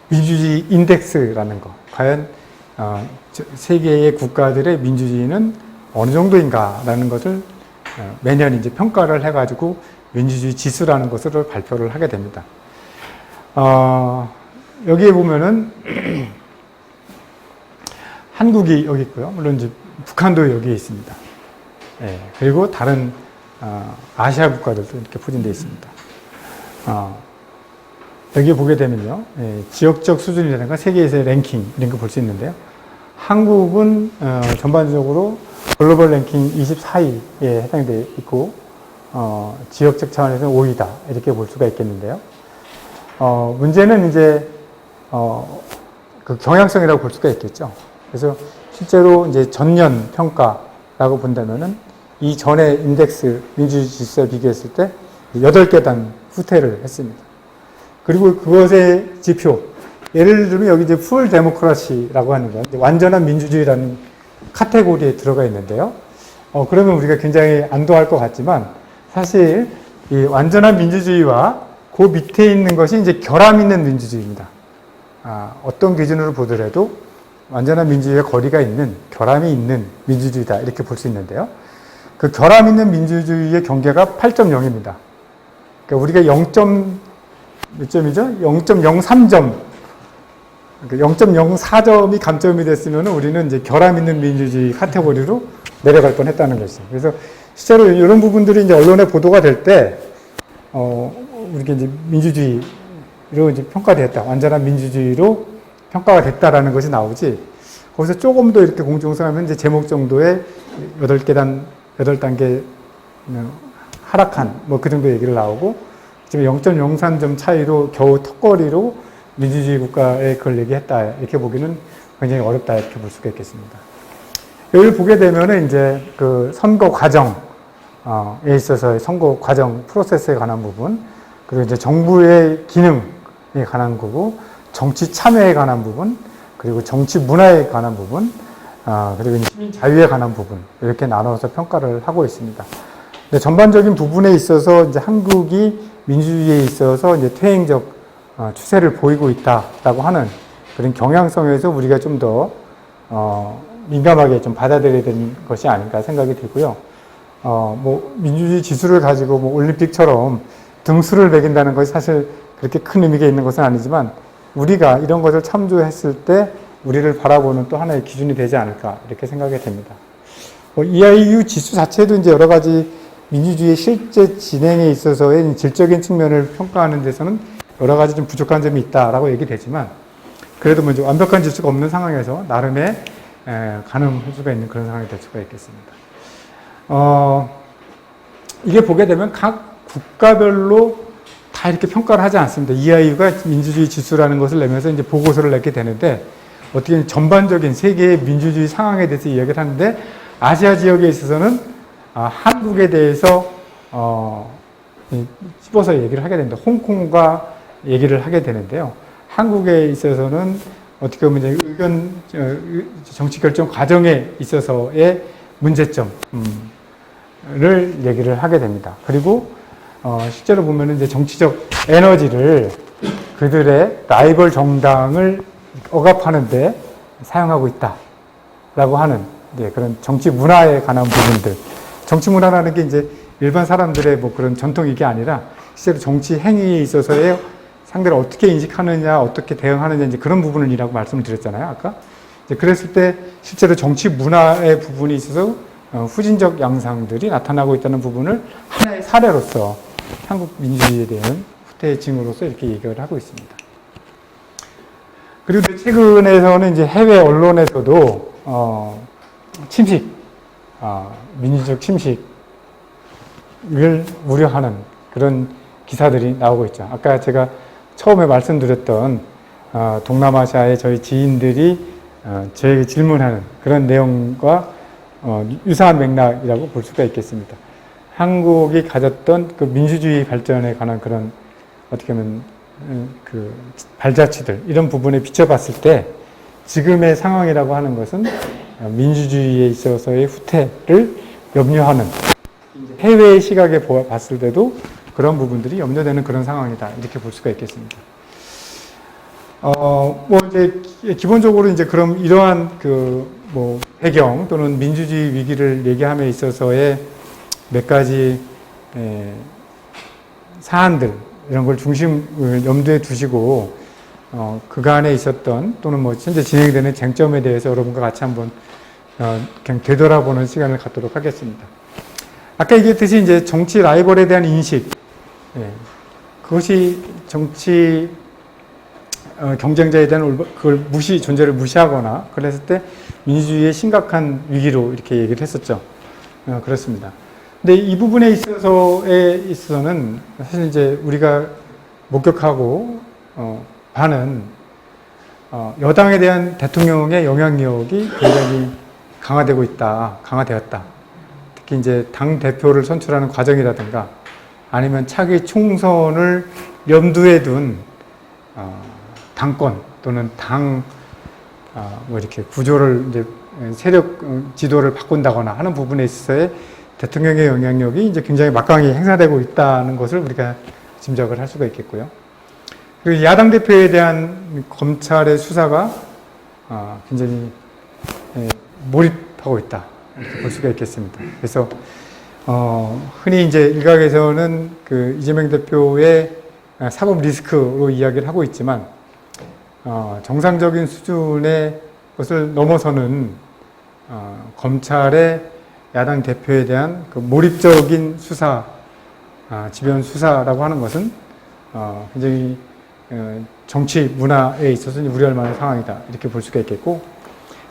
민주주의 인덱스라는 거, 과연 세계의 국가들의 민주주의는 어느 정도인가라는 것을 매년 이제 평가를 해가지고 민주주의 지수라는 것을 발표를 하게 됩니다. 여기에 보면은 한국이 여기 있고요. 물론 이제 북한도 여기에 있습니다. 그리고 다른 아시아 국가들도 이렇게 포진되어 있습니다. 여기 보게 되면요, 지역적 수준이라든가 세계에서의 랭킹 이런 거 볼 수 있는데요. 한국은 전반적으로 글로벌 랭킹 24위에 해당되어 있고, 지역적 차원에서는 5위다 이렇게 볼 수가 있겠는데요. 문제는 이제 그 경향성이라고 볼 수가 있겠죠. 그래서 실제로 이제 전년 평가라고 본다면은 이 전에 인덱스 민주주의 지수와 비교했을 때 8계단 후퇴를 했습니다. 그리고 그것의 지표, 예를 들면 여기 이제 풀 데모크라시라고 하는 거, 완전한 민주주의라는 카테고리에 들어가 있는데요. 그러면 우리가 굉장히 안도할 것 같지만 사실 이 완전한 민주주의와 그 밑에 있는 것이 이제 결함 있는 민주주의입니다. 어떤 기준으로 보더라도 완전한 민주주의와 거리가 있는, 결함이 있는 민주주의다 이렇게 볼 수 있는데요. 그 결함 있는 민주주의의 경계가 8.0입니다. 그러니까 우리가 0몇 점이죠? 0.03점, 그러니까 0.04점이 감점이 됐으면 우리는 이제 결함 있는 민주주의 카테고리로 내려갈 뻔 했다는 것이죠. 그래서 실제로 이런 부분들이 이제 언론에 보도가 될 때, 우리가 이제 민주주의로 이제 평가됐다, 완전한 민주주의로 평가가 됐다라는 것이 나오지, 거기서 조금 더 이렇게 공정성하면 이제 제목 정도의 8단계 하락한, 뭐 그 정도 얘기를 나오고, 지금 0.03점 차이로 겨우 턱걸이로 민주주의 국가에 그걸 얘기했다, 이렇게 보기는 굉장히 어렵다, 이렇게 볼 수가 있겠습니다. 여기를 보게 되면은 이제 그 선거 과정에 있어서의 선거 과정 프로세스에 관한 부분, 그리고 이제 정부의 기능에 관한 거고, 정치 참여에 관한 부분, 그리고 정치 문화에 관한 부분, 그리고 시민 자유에 관한 부분, 이렇게 나눠서 평가를 하고 있습니다. 근데 전반적인 부분에 있어서 이제 한국이 민주주의에 있어서 이제 퇴행적 추세를 보이고 있다라고 하는 그런 경향성에서 우리가 좀 더 민감하게 좀 받아들여야 되는 것이 아닌가 생각이 들고요. 뭐 민주주의 지수를 가지고 뭐 올림픽처럼 등수를 매긴다는 것이 사실 그렇게 큰 의미가 있는 것은 아니지만 우리가 이런 것을 참조했을 때 우리를 바라보는 또 하나의 기준이 되지 않을까 이렇게 생각이 됩니다. EIU 지수 자체도 이제 여러 가지 민주주의의 실제 진행에 있어서의 질적인 측면을 평가하는 데서는 여러 가지 좀 부족한 점이 있다라고 얘기되지만 그래도 뭐 완벽한 지수가 없는 상황에서 나름의 가늠할 수가 있는 그런 상황이 될 수가 있겠습니다. 이게 보게 되면 각 국가별로 다 이렇게 평가를 하지 않습니다. EIU가 민주주의 지수라는 것을 내면서 이제 보고서를 내게 되는데 어떻게 전반적인 세계의 민주주의 상황에 대해서 이야기를 하는데 아시아 지역에 있어서는 한국에 대해서 찝어서 얘기를 하게 됩니다. 홍콩과 얘기를 하게 되는데요. 한국에 있어서는 어떻게 보면 이제 의견 정치 결정 과정에 있어서의 문제점을 얘기를 하게 됩니다. 그리고 실제로 보면은 이제 정치적 에너지를 그들의 라이벌 정당을 억압하는데 사용하고 있다라고 하는 그런 정치 문화에 관한 부분들. 정치 문화라는 게 이제 일반 사람들의 뭐 그런 전통 이게 아니라 실제로 정치 행위에 있어서의 상대를 어떻게 인식하느냐, 어떻게 대응하느냐, 이제 그런 부분이라고 말씀을 드렸잖아요, 아까. 이제 그랬을 때 실제로 정치 문화의 부분이 있어서 후진적 양상들이 나타나고 있다는 부분을 하나의 사례로서 한국 민주주의에 대한 후퇴의 징후로서 이렇게 얘기를 하고 있습니다. 그리고 최근에서는 이제 해외 언론에서도 침식, 민주적 침식에 우려하는 그런 기사들이 나오고 있죠. 아까 제가 처음에 말씀드렸던 동남아시아의 저희 지인들이 저에게 질문하는 그런 내용과 유사한 맥락이라고 볼 수가 있겠습니다. 한국이 가졌던 그 민주주의 발전에 관한 그런 어떻게 보면 그 발자취들 이런 부분에 비춰봤을 때 지금의 상황이라고 하는 것은 민주주의에 있어서의 후퇴를 염려하는 해외의 시각에 봤을 때도 그런 부분들이 염려되는 그런 상황이다 이렇게 볼 수가 있겠습니다. 뭐 이제 기본적으로 이제 그럼 이러한 그 뭐 배경 또는 민주주의 위기를 얘기함에 있어서의 몇 가지 사안들 이런 걸 중심을 염두에 두시고 그간에 있었던 또는 뭐 현재 진행되는 쟁점에 대해서 여러분과 같이 한번 그냥 되돌아보는 시간을 갖도록 하겠습니다. 아까 얘기했듯이 이제 정치 라이벌에 대한 인식, 그것이 정치 경쟁자에 대한 그걸 존재를 무시하거나 그랬을 때 민주주의의 심각한 위기로 이렇게 얘기를 했었죠. 그렇습니다. 근데 이 부분에 있어서는 사실 이제 우리가 목격하고 봐는 여당에 대한 대통령의 영향력이 굉장히 강화되었다. 특히 이제 당 대표를 선출하는 과정이라든가 아니면 차기 총선을 염두에 둔 당권 또는 뭐 이렇게 구조를 이제 세력 지도를 바꾼다거나 하는 부분에 있어서의 대통령의 영향력이 이제 굉장히 막강히 행사되고 있다는 것을 우리가 짐작을 할 수가 있겠고요. 그리고 야당 대표에 대한 검찰의 수사가 굉장히 몰입하고 있다 이렇게 볼 수가 있겠습니다. 그래서 흔히 이제 일각에서는 그 이재명 대표의 사법 리스크로 이야기를 하고 있지만 정상적인 수준의 것을 넘어서는 검찰의 야당 대표에 대한 그 몰입적인 수사, 지변 수사라고 하는 것은 굉장히 정치 문화에 있어서 우려할 만한 상황이다 이렇게 볼 수가 있겠고,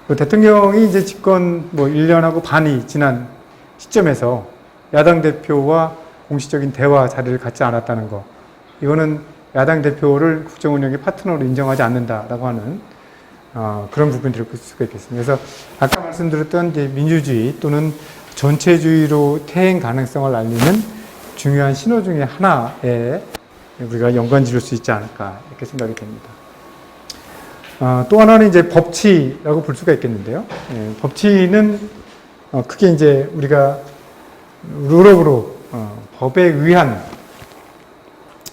그 대통령이 이제 집권 뭐 1년하고 반이 지난 시점에서 야당 대표와 공식적인 대화 자리를 갖지 않았다는 거, 이거는 야당 대표를 국정 운영의 파트너로 인정하지 않는다라고 하는 그런 부분들을 볼 수가 있겠습니다. 그래서 아까 말씀드렸던 이제 민주주의 또는 전체주의로 퇴행 가능성을 알리는 중요한 신호 중에 하나에 우리가 연관 지을 수 있지 않을까 이렇게 생각이 됩니다. 또 하나는 이제 법치라고 볼 수가 있겠는데요. 법치는 크게 이제 우리가 룰업으로 법에 의한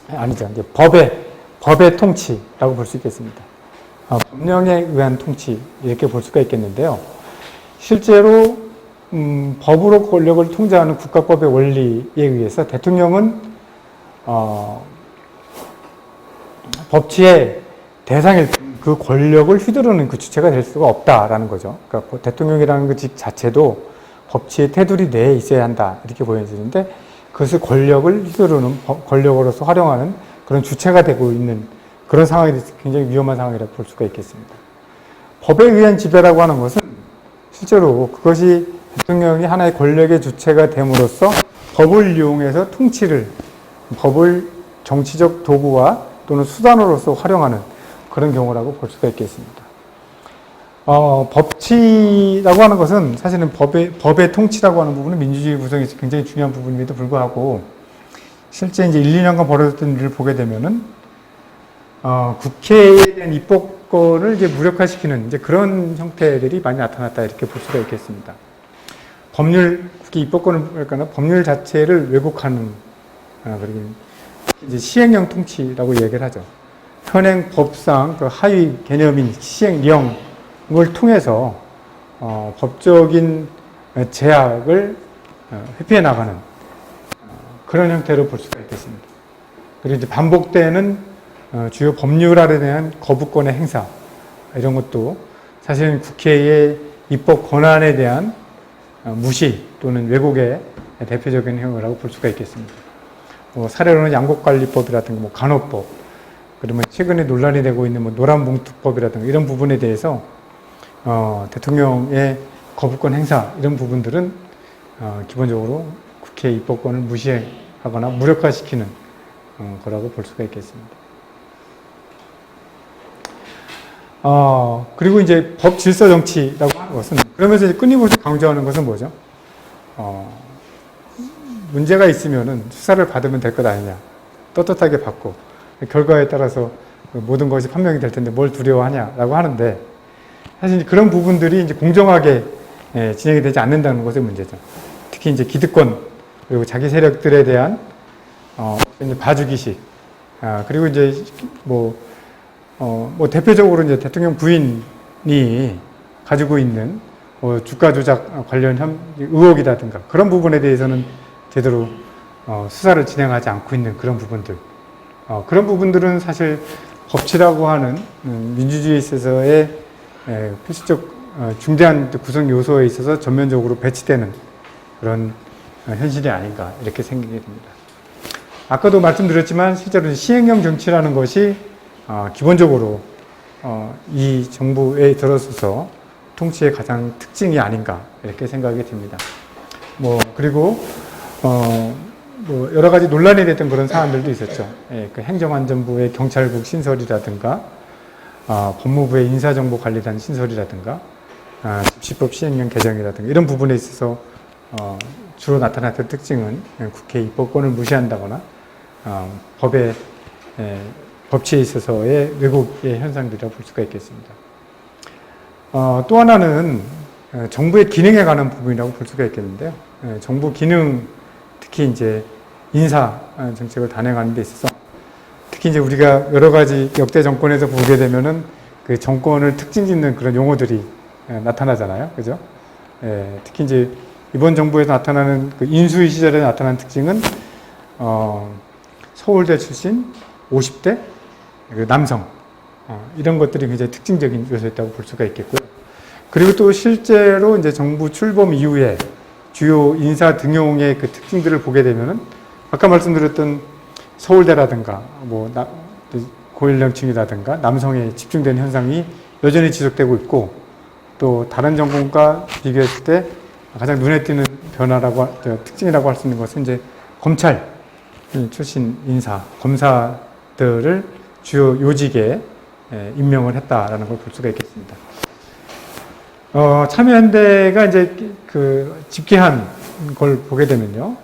아니죠. 이제 법의 통치라고 볼 수 있겠습니다. 법령에 의한 통치 이렇게 볼 수가 있겠는데요. 실제로 법으로 권력을 통제하는 국가법의 원리에 의해서 대통령은 법치의 대상일 그 권력을 휘두르는 그 주체가 될 수가 없다라는 거죠. 그러니까 대통령이라는 그 직 자체도 법치의 테두리 내에 있어야 한다 이렇게 보여지는데, 그것을 권력을 휘두르는 권력으로서 활용하는 그런 주체가 되고 있는 그런 상황이 굉장히 위험한 상황이라고 볼 수가 있겠습니다. 법에 의한 지배라고 하는 것은 실제로 그것이 대통령이 하나의 권력의 주체가 됨으로써 법을 이용해서 법을 정치적 도구와 또는 수단으로서 활용하는 그런 경우라고 볼 수가 있겠습니다. 법치라고 하는 것은 사실은 법의 통치라고 하는 부분은 민주주의 구성에서 굉장히 중요한 부분임에도 불구하고, 실제 이제 1, 2년간 벌어졌던 일을 보게 되면은, 국회에 대한 입법권을 이제 무력화시키는 이제 그런 형태들이 많이 나타났다 이렇게 볼 수가 있겠습니다. 국회 입법권을, 그러니까 법률 자체를 왜곡하는, 그리고 이제 시행령 통치라고 얘기를 하죠. 현행 법상 그 하위 개념인 시행령 을 통해서 법적인 제약을 회피해 나가는 그런 형태로 볼 수가 있겠습니다. 그리고 이제 반복되는 주요 법률안에 대한 거부권의 행사, 이런 것도 사실은 국회의 입법 권한에 대한 무시 또는 왜곡의 대표적인 행위라고 볼 수가 있겠습니다. 사례로는 양곡관리법이라든가 뭐 간호법, 그러면 최근에 논란이 되고 있는 뭐 노란봉투법이라든가 이런 부분에 대해서 대통령의 거부권 행사 이런 부분들은 기본적으로 국회 입법권을 무시하거나 무력화시키는 거라고 볼 수가 있겠습니다. 그리고 이제 법 질서 정치라고 하는 것은, 그러면서 이제 끊임없이 강조하는 것은 뭐죠? 문제가 있으면은 수사를 받으면 될 것 아니냐. 떳떳하게 받고, 결과에 따라서 모든 것이 판명이 될 텐데 뭘 두려워하냐라고 하는데, 사실 그런 부분들이 이제 공정하게 진행이 되지 않는다는 것의 문제죠. 특히 이제 기득권, 그리고 자기 세력들에 대한 이제 봐주기식, 그리고 이제 뭐 대표적으로 이제 대통령 부인이 가지고 있는 주가 조작 관련 의혹이라든가 그런 부분에 대해서는 제대로 수사를 진행하지 않고 있는 그런 부분들, 그런 부분들은 사실 법치라고 하는 민주주의에 있어서의 필수적 중대한 구성 요소에 있어서 전면적으로 배치되는 그런 현실이 아닌가 이렇게 생각이 됩니다. 아까도 말씀드렸지만 실제로 시행령 정치라는 것이 기본적으로 이 정부에 들어서서 통치의 가장 특징이 아닌가 이렇게 생각이 듭니다. 그리고 여러 가지 논란이 됐던 그런 사안들도 있었죠. 그 행정안전부의 경찰국 신설이라든가 법무부의 인사정보관리단 신설이라든가 집시법 시행령 개정이라든가 이런 부분에 있어서 주로 나타났던 특징은 국회 입법권을 무시한다거나 법치에 있어서의 왜곡의 현상들이라고 볼 수가 있겠습니다. 또 하나는 정부의 기능에 관한 부분이라고 볼 수가 있겠는데요. 정부 기능, 특히 이제 인사 정책을 단행하는 데 있어서 특히 이제 우리가 여러 가지 역대 정권에서 보게 되면은 그 정권을 특징 짓는 그런 용어들이 나타나잖아요. 그죠? 특히 이제 이번 정부에서 나타나는 그 인수위 시절에 나타난 특징은 서울대 출신 50대 남성, 이런 것들이 굉장히 특징적인 요소였다고 볼 수가 있겠고요. 그리고 또 실제로 이제 정부 출범 이후에 주요 인사 등용의 그 특징들을 보게 되면은 아까 말씀드렸던 서울대라든가 고연령층이라든가 남성에 집중되는 현상이 여전히 지속되고 있고, 또 다른 정권과 비교했을 때 가장 눈에 띄는 특징이라고 할 수 있는 것은 이제 검찰 출신 인사, 검사들을 주요 요직에 임명을 했다라는 걸 볼 수가 있겠습니다. 참여연대가 이제 그 집계한 걸 보게 되면요,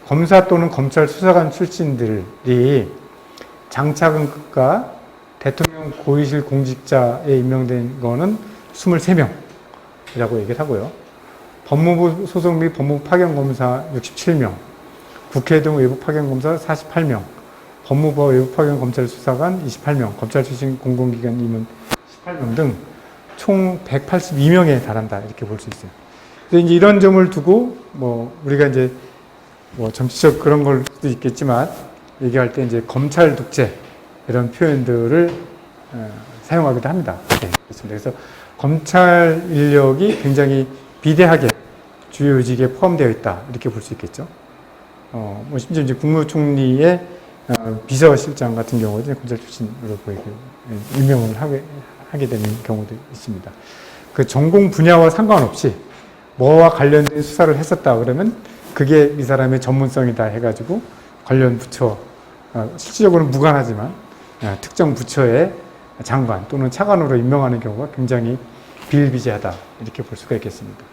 검사 또는 검찰 수사관 출신들이 장차관급과 대통령 고위실 공직자에 임명된 거는 23명이라고 얘기를 하고요. 법무부 소속 및 법무부 파견검사 67명, 국회 등 외부 파견검사 48명, 법무부 외부 파견 검찰 수사관 28명, 검찰 출신 공공기관 임원 18명 등 총 182명에 달한다 이렇게 볼 수 있어요. 그래서 이제 이런 점을 두고 우리가 이제 정치적 그런 걸 수도 있겠지만 얘기할 때 이제 검찰 독재 이런 표현들을 사용하기도 합니다. 네, 그렇습니다. 그래서 검찰 인력이 굉장히 비대하게 주요 요직에 포함되어 있다 이렇게 볼 수 있겠죠. 심지어 이제 국무총리의 비서실장 같은 경우도 검찰 출신으로 임명을 하게 되는 경우도 있습니다. 그 전공 분야와 상관없이 뭐와 관련된 수사를 했었다 그러면 그게 이 사람의 전문성이다 해가지고 관련 부처, 실질적으로는 무관하지만 특정 부처의 장관 또는 차관으로 임명하는 경우가 굉장히 비일비재하다 이렇게 볼 수가 있겠습니다.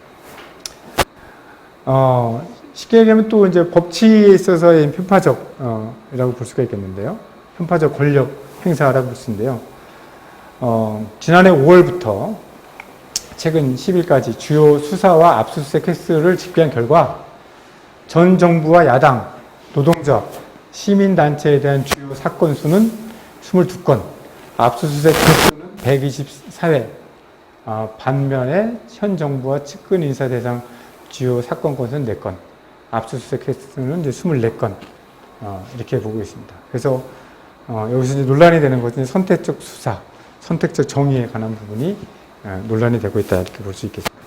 쉽게 얘기하면 또 이제 법치에 있어서의 편파적이라고 볼 수가 있겠는데요. 편파적 권력 행사라고 볼 수 있는데요. 지난해 5월부터 최근 10일까지 주요 수사와 압수수색 횟수를 집계한 결과 전 정부와 야당, 노동조합, 시민단체에 대한 주요 사건 수는 22건, 압수수색 횟수는 124회, 반면에 현 정부와 측근 인사 대상 주요 사건 건수는 4건, 압수수색 횟수는 이제 24건, 이렇게 보고 있습니다. 그래서 여기서 이제 논란이 되는 것은 선택적 수사, 선택적 정의에 관한 부분이 논란이 되고 있다 이렇게 볼 수 있겠습니다.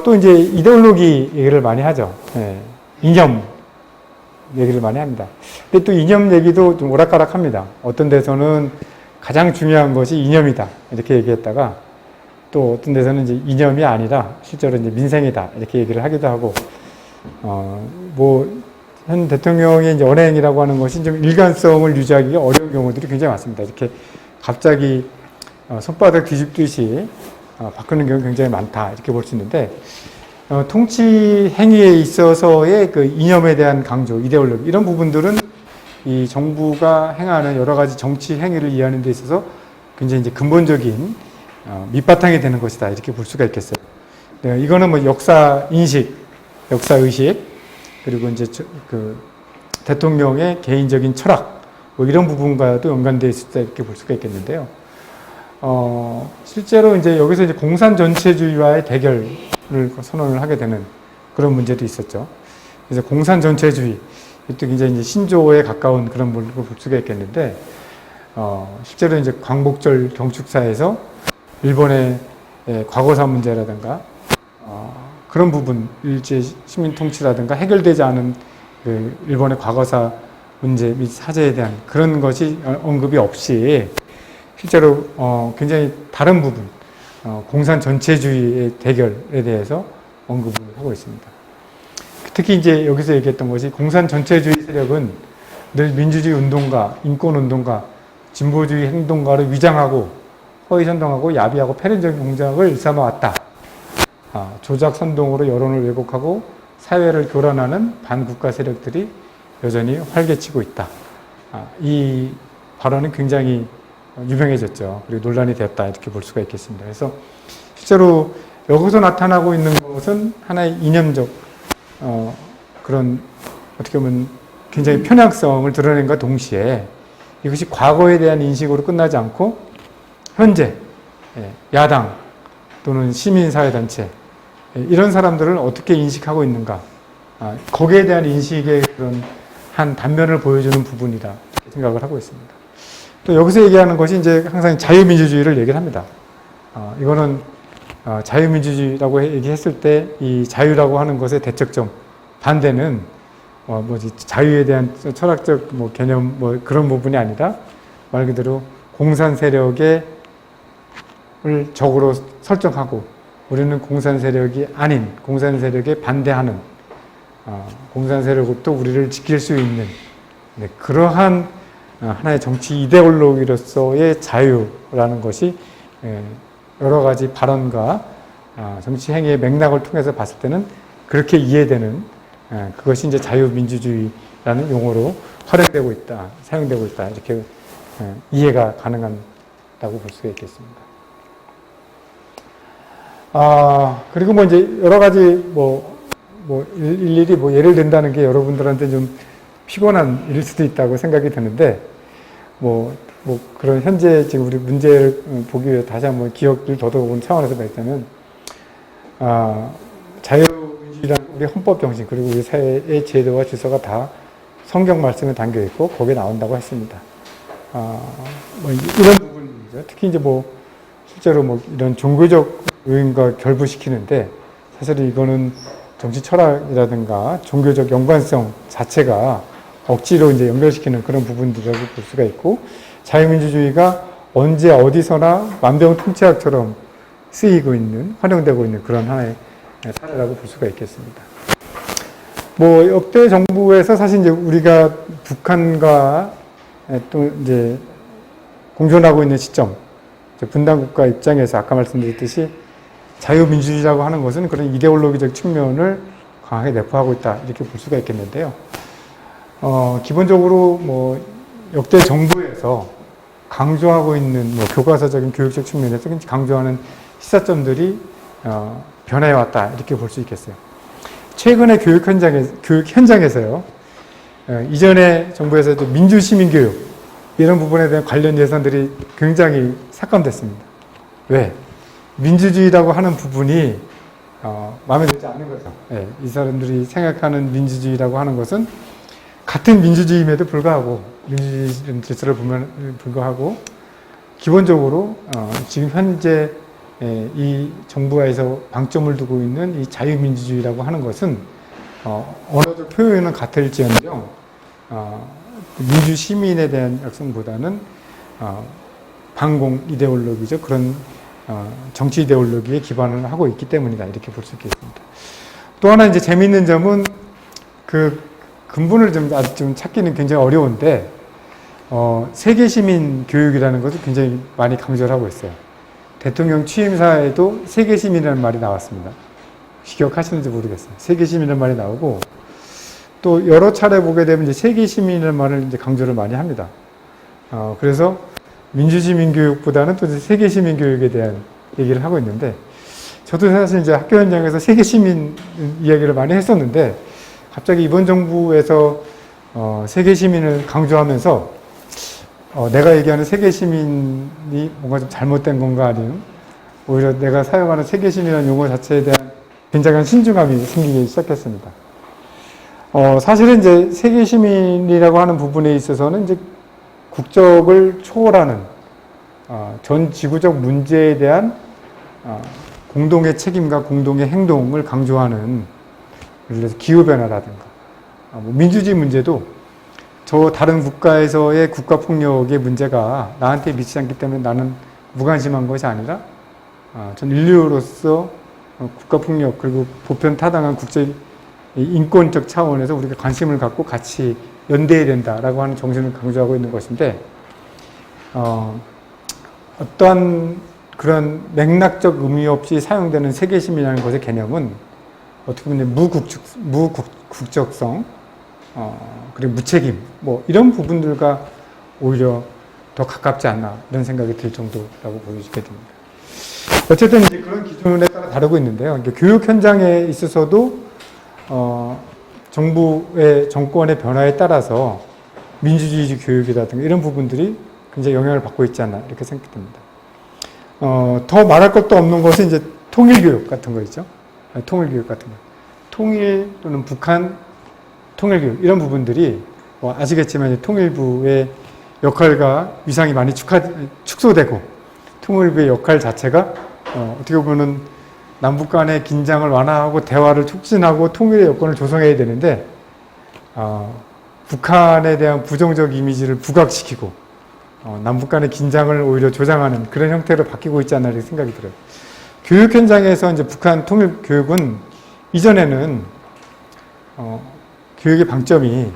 또 이제 이데올로기 얘기를 많이 하죠. 이념 얘기를 많이 합니다. 근데 또 이념 얘기도 좀 오락가락합니다. 어떤 데서는 가장 중요한 것이 이념이다 이렇게 얘기했다가 또 어떤 데서는 이제 이념이 아니라 실제로 이제 민생이다 이렇게 얘기를 하기도 하고, 뭐 현 대통령의 이제 언행이라고 하는 것이 좀 일관성을 유지하기가 어려운 경우들이 굉장히 많습니다. 이렇게 갑자기 손바닥 뒤집듯이 바꾸는 경우가 굉장히 많다 이렇게 볼 수 있는데, 통치 행위에 있어서의 그 이념에 대한 강조, 이데올로기 이런 부분들은 이 정부가 행하는 여러 가지 정치 행위를 이해하는 데 있어서 굉장히 이제 근본적인 밑바탕이 되는 것이다 이렇게 볼 수가 있겠어요. 네, 이거는 뭐 역사 인식, 역사 의식, 그리고 이제 그 대통령의 개인적인 철학 뭐 이런 부분과도 연관되어 있을 때 이렇게 볼 수가 있겠는데요. 실제로 이제 여기서 이제 공산 전체주의와의 대결을 선언을 하게 되는 그런 문제도 있었죠. 그래서 공산 전체주의, 이것도 굉장히 이제 신조어에 가까운 그런 걸 볼 수가 있겠는데, 실제로 이제 광복절 경축사에서 일본의 과거사 문제라든가, 그런 부분, 일제 식민 통치라든가 해결되지 않은 그 일본의 과거사 문제 및 사죄에 대한 그런 것이 언급이 없이 실제로 굉장히 다른 부분, 공산 전체주의의 대결에 대해서 언급을 하고 있습니다. 특히 이제 여기서 얘기했던 것이 공산 전체주의 세력은 늘 민주주의 운동가, 인권 운동가, 진보주의 행동가를 위장하고 허위선동하고 야비하고 패륜적인 공작을 일삼아 왔다. 조작 선동으로 여론을 왜곡하고 사회를 교란하는 반국가 세력들이 여전히 활개치고 있다. 이 발언은 굉장히 유명해졌죠. 그리고 논란이 되었다 이렇게 볼 수가 있겠습니다. 그래서 실제로 여기서 나타나고 있는 것은 하나의 이념적 그런 어떻게 보면 굉장히 편향성을 드러낸과 동시에 이것이 과거에 대한 인식으로 끝나지 않고 현재 야당 또는 시민사회단체 이런 사람들을 어떻게 인식하고 있는가, 거기에 대한 인식의 그런 한 단면을 보여주는 부분이다 이렇게 생각을 하고 있습니다. 또 여기서 얘기하는 것이 이제 항상 자유민주주의를 얘기를 합니다. 이거는 자유민주주의라고 얘기했을 때 이 자유라고 하는 것의 대척점, 반대는 뭐지 자유에 대한 철학적 뭐 개념 뭐 그런 부분이 아니라 말 그대로 공산 세력을 적으로 설정하고 우리는 공산 세력이 아닌 공산 세력에 반대하는 공산 세력으로부터 우리를 지킬 수 있는 그러한 하나의 정치 이데올로기로서의 자유라는 것이 여러 가지 발언과 정치 행위의 맥락을 통해서 봤을 때는 그렇게 이해되는 그것이 이제 자유민주주의라는 용어로 활용되고 있다, 사용되고 있다 이렇게 이해가 가능하다고 볼 수가 있겠습니다. 그리고 뭐 이제 여러 가지 일일이 뭐 예를 든다는 게 여러분들한테 좀 피곤한 일일 수도 있다고 생각이 드는데, 그런 현재 지금 우리 문제를 보기 위해 다시 한번 기억을 더더욱 차원에서 볼 때는, 자유민주주의라는 우리 헌법 정신, 그리고 우리 사회의 제도와 질서가 다 성경 말씀에 담겨 있고, 거기에 나온다고 했습니다. 이런 부분이죠. 특히 이제 실제로 이런 종교적 요인과 결부시키는데, 사실 이거는 정치 철학이라든가 종교적 연관성 자체가 억지로 이제 연결시키는 그런 부분들이라고 볼 수가 있고, 자유민주주의가 언제 어디서나 만병통치약처럼 쓰이고 있는, 활용되고 있는 그런 하나의 사례라고 볼 수가 있겠습니다. 역대 정부에서 사실 이제 우리가 북한과 또 이제 공존하고 있는 시점, 분단국가 입장에서 아까 말씀드렸듯이 자유민주주의라고 하는 것은 그런 이데올로기적 측면을 강하게 내포하고 있다 이렇게 볼 수가 있겠는데요. 기본적으로 역대 정부에서 강조하고 있는 교과서적인 교육적 측면에서 강조하는 시사점들이 변해왔다 이렇게 볼 수 있겠어요. 최근에 교육 현장에서요, 이전의 정부에서도 민주시민교육 이런 부분에 대한 관련 예산들이 굉장히 삭감됐습니다. 왜? 민주주의라고 하는 부분이 마음에 들지 않는 거죠. 이 사람들이 생각하는 민주주의라고 하는 것은 같은 민주주의임에도 불구하고, 민주주의 질서를 보면 불구하고 기본적으로 지금 현재 이 정부에서 방점을 두고 있는 이 자유민주주의라고 하는 것은 언어적 표현은 같을지언정 민주 시민에 대한 약속보다는 반공 이데올로기죠. 그런 정치 이데올로기에 기반을 하고 있기 때문이다. 이렇게 볼 수 있겠습니다. 또 하나 이제 재미있는 점은 그 근본을 아직 좀 찾기는 굉장히 어려운데, 세계 시민 교육이라는 것을 굉장히 많이 강조를 하고 있어요. 대통령 취임사에도 세계 시민이라는 말이 나왔습니다. 혹시 기억하시는지 모르겠어요. 세계 시민이라는 말이 나오고, 또 여러 차례 보게 되면 이제 세계 시민이라는 말을 이제 강조를 많이 합니다. 그래서 민주시민 교육보다는 또 세계 시민 교육에 대한 얘기를 하고 있는데, 저도 사실 이제 학교 현장에서 세계 시민 이야기를 많이 했었는데, 갑자기 이번 정부에서 세계 시민을 강조하면서 내가 얘기하는 세계 시민이 뭔가 좀 잘못된 건가, 아니면 오히려 내가 사용하는 세계 시민이라는 용어 자체에 대한 굉장한 신중함이 생기기 시작했습니다. 사실은 이제 세계 시민이라고 하는 부분에 있어서는 이제 국적을 초월하는 전 지구적 문제에 대한 공동의 책임과 공동의 행동을 강조하는, 예를 들어서 기후변화라든가 민주주의 문제도 저 다른 국가에서의 국가폭력의 문제가 나한테 미치지 않기 때문에 나는 무관심한 것이 아니라 전 인류로서 국가폭력 그리고 보편타당한 국제 인권적 차원에서 우리가 관심을 갖고 같이 연대해야 된다라고 하는 정신을 강조하고 있는 것인데, 어떠한 그런 맥락적 의미 없이 사용되는 세계심이라는 것의 개념은 어떻게 보면 무국적성, 그리고 무책임, 뭐 이런 부분들과 오히려 더 가깝지 않나 이런 생각이 들 정도라고 보여지게 됩니다. 어쨌든 이제 그런 기준에 따라 다르고 있는데요. 교육 현장에 있어서도 정부의 정권의 변화에 따라서 민주주의 교육이라든가 이런 부분들이 굉장히 영향을 받고 있지 않나 이렇게 생각됩니다. 더 말할 것도 없는 것은 이제 통일교육 같은 거 있죠. 통일교육 같은 거. 통일 또는 북한 통일교육 이런 부분들이 아시겠지만 통일부의 역할과 위상이 많이 축소되고 통일부의 역할 자체가 어떻게 보면 남북 간의 긴장을 완화하고 대화를 촉진하고 통일의 여건을 조성해야 되는데 북한에 대한 부정적 이미지를 부각시키고 남북 간의 긴장을 오히려 조장하는 그런 형태로 바뀌고 있지 않나 이렇게 생각이 들어요. 교육 현장에서 이제 북한 통일 교육은 이전에는 교육의 방점이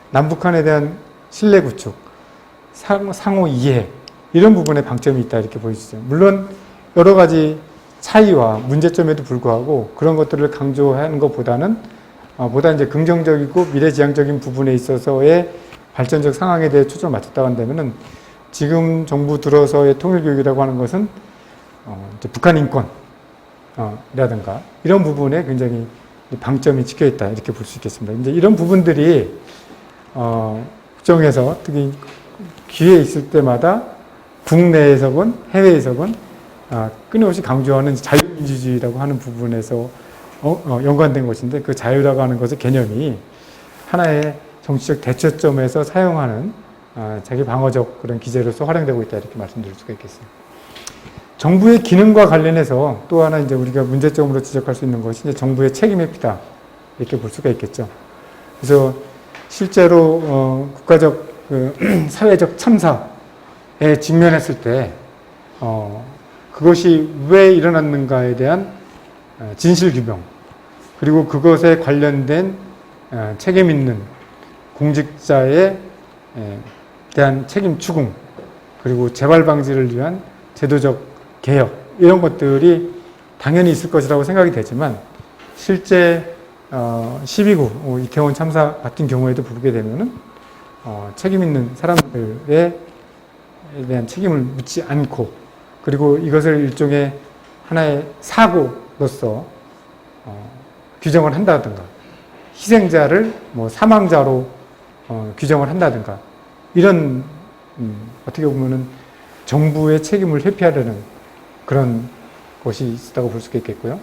남북한에 대한 신뢰 구축, 상호 이해 이런 부분에 방점이 있다 이렇게 보여지죠. 물론 여러 가지 차이와 문제점에도 불구하고 그런 것들을 강조하는 것보다는 보다 이제 긍정적이고 미래지향적인 부분에 있어서의 발전적 상황에 대해 초점을 맞췄다고 한다면은 지금 정부 들어서의 통일교육이라고 하는 것은 이제 북한 인권이라든가 이런 부분에 굉장히 방점이 찍혀 있다 이렇게 볼 수 있겠습니다. 이제 이런 부분들이 국정에서 특히 기회에 있을 때마다 국내에서건 해외에서건 끊임없이 강조하는 자유민주주의라고 하는 부분에서 연관된 것인데 그 자유라고 하는 것의 개념이 하나의 정치적 대처점에서 사용하는 자기 방어적 그런 기제로서 활용되고 있다 이렇게 말씀드릴 수가 있겠습니다. 정부의 기능과 관련해서 또 하나 이제 우리가 문제점으로 지적할 수 있는 것이 이제 정부의 책임 회피다 이렇게 볼 수가 있겠죠. 그래서 실제로 국가적 사회적 참사에 직면했을 때 그것이 왜 일어났는가에 대한 진실 규명 그리고 그것에 관련된 책임 있는 공직자에 대한 책임 추궁 그리고 재발 방지를 위한 제도적 개혁 이런 것들이 당연히 있을 것이라고 생각이 되지만 실제 12구 이태원 참사 같은 경우에도 보게 되면은 책임 있는 사람들에 대한 책임을 묻지 않고 그리고 이것을 일종의 하나의 사고로서 규정을 한다든가 희생자를 뭐 사망자로 규정을 한다든가 이런 어떻게 보면은 정부의 책임을 회피하려는 그런 것이 있다고 볼 수가 있겠고요.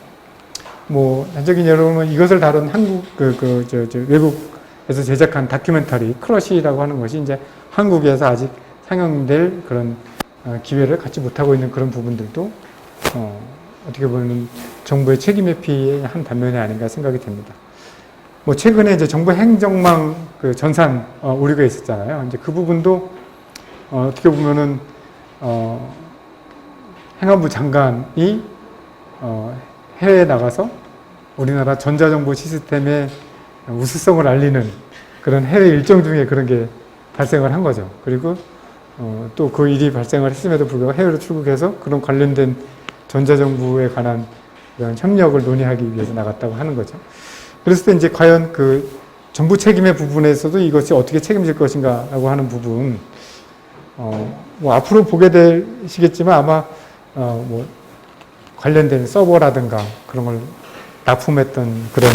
뭐 단적인 예로 보면 이것을 다룬 한국 외국에서 제작한 다큐멘터리 크러쉬라고 하는 것이 이제 한국에서 아직 상영될 그런 기회를 갖지 못하고 있는 그런 부분들도 어떻게 보면 정부의 책임 회피의 한 단면이 아닌가 생각이 됩니다. 뭐 최근에 이제 정부 행정망 그 전산 오류가 있었잖아요. 이제 그 부분도 어떻게 보면은 행안부 장관이 해외에 나가서 우리나라 전자정보 시스템의 우수성을 알리는 그런 해외 일정 중에 그런 게 발생을 한 거죠. 그리고 또 그 일이 발생을 했음에도 불구하고 해외로 출국해서 그런 관련된 전자정부에 관한 그런 협력을 논의하기 위해서 나갔다고 하는 거죠. 그랬을 때 이제 과연 그 정부 책임의 부분에서도 이것이 어떻게 책임질 것인가라고 하는 부분, 뭐 앞으로 보게 되시겠지만 아마 뭐 관련된 서버라든가 그런 걸 납품했던 그런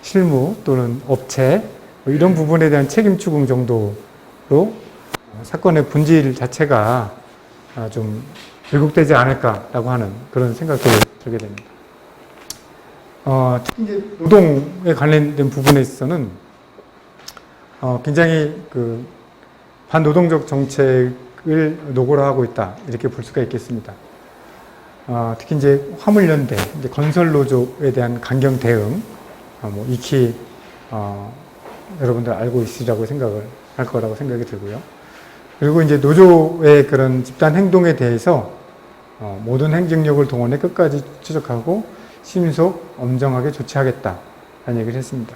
실무 또는 업체 뭐 이런 부분에 대한 책임 추궁 정도로 사건의 본질 자체가 좀 왜곡되지 않을까라고 하는 그런 생각이 들게 됩니다. 특히 이제 노동에 관련된 부분에 있어서는 굉장히 그 반노동적 정책을 노골화 하고 있다 이렇게 볼 수가 있겠습니다. 특히 이제 화물연대, 이제 건설노조에 대한 강경 대응, 뭐 익히 여러분들 알고 있으리라고 생각을 할 거라고 생각이 들고요. 그리고 이제 노조의 그런 집단 행동에 대해서 모든 행정력을 동원해 끝까지 추적하고 신속, 엄정하게 조치하겠다라는 얘기를 했습니다.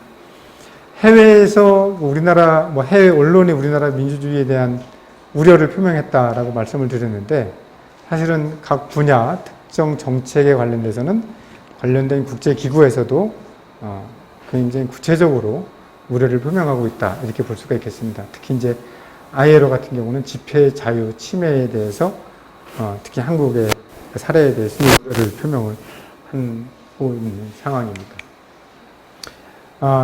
해외에서 우리나라, 뭐 해외 언론이 우리나라 민주주의에 대한 우려를 표명했다라고 말씀을 드렸는데 사실은 각 분야, 특정 정책에 관련돼서는 관련된 국제기구에서도 굉장히 구체적으로 우려를 표명하고 있다 이렇게 볼 수가 있겠습니다. 특히 이제 ILO 같은 경우는 집회 자유 침해에 대해서 특히 한국의 사례에 대해서 우려를 표명을 하고 있는 상황입니다.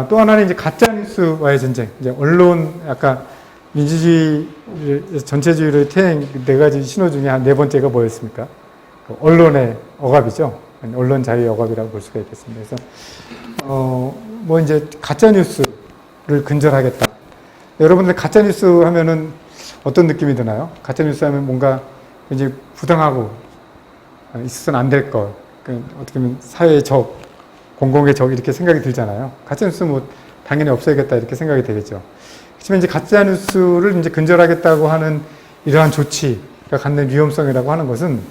또 하나는 이제 가짜뉴스와의 전쟁. 이제 언론, 아까 민주주의, 전체주의의 태행 네 가지 신호 중에 한 네 번째가 뭐였습니까? 언론의 억압이죠. 언론 자유의 억압이라고 볼 수가 있겠습니다. 그래서, 뭐 이제 가짜뉴스를 근절하겠다. 여러분들 가짜뉴스 하면은 어떤 느낌이 드나요? 가짜뉴스 하면 뭔가 굉장히 부당하고 있어서는 안 될 것. 어떻게 보면 사회의 적, 공공의 적 이렇게 생각이 들잖아요. 가짜뉴스 뭐 당연히 없어야겠다 이렇게 생각이 되겠죠. 그렇지만 이제 가짜뉴스를 이제 근절하겠다고 하는 이러한 조치가 갖는 위험성이라고 하는 것은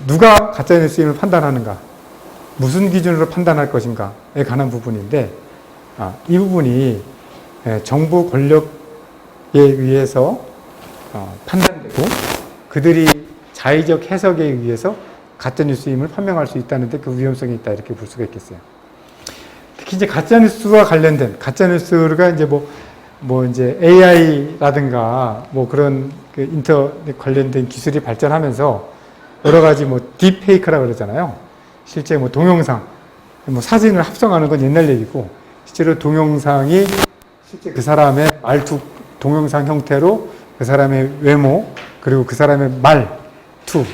누가 가짜뉴스임을 판단하는가, 무슨 기준으로 판단할 것인가에 관한 부분인데 이 부분이 정부 권력에 의해서 판단되고 그들이 자의적 해석에 의해서 가짜뉴스임을 판명할 수 있다는데 그 위험성이 있다 이렇게 볼 수가 있겠어요. 특히 이제 가짜뉴스와 관련된 가짜뉴스가 이제 뭐 이제 AI라든가 뭐 그런 그 인터넷 관련된 기술이 발전하면서 여러 가지 뭐 딥페이크라고 그러잖아요. 실제 뭐 동영상, 뭐 사진을 합성하는 건 옛날 얘기고 실제로 동영상이 실제 그 사람의 말투, 동영상 형태로 그 사람의 외모 그리고 그 사람의 말투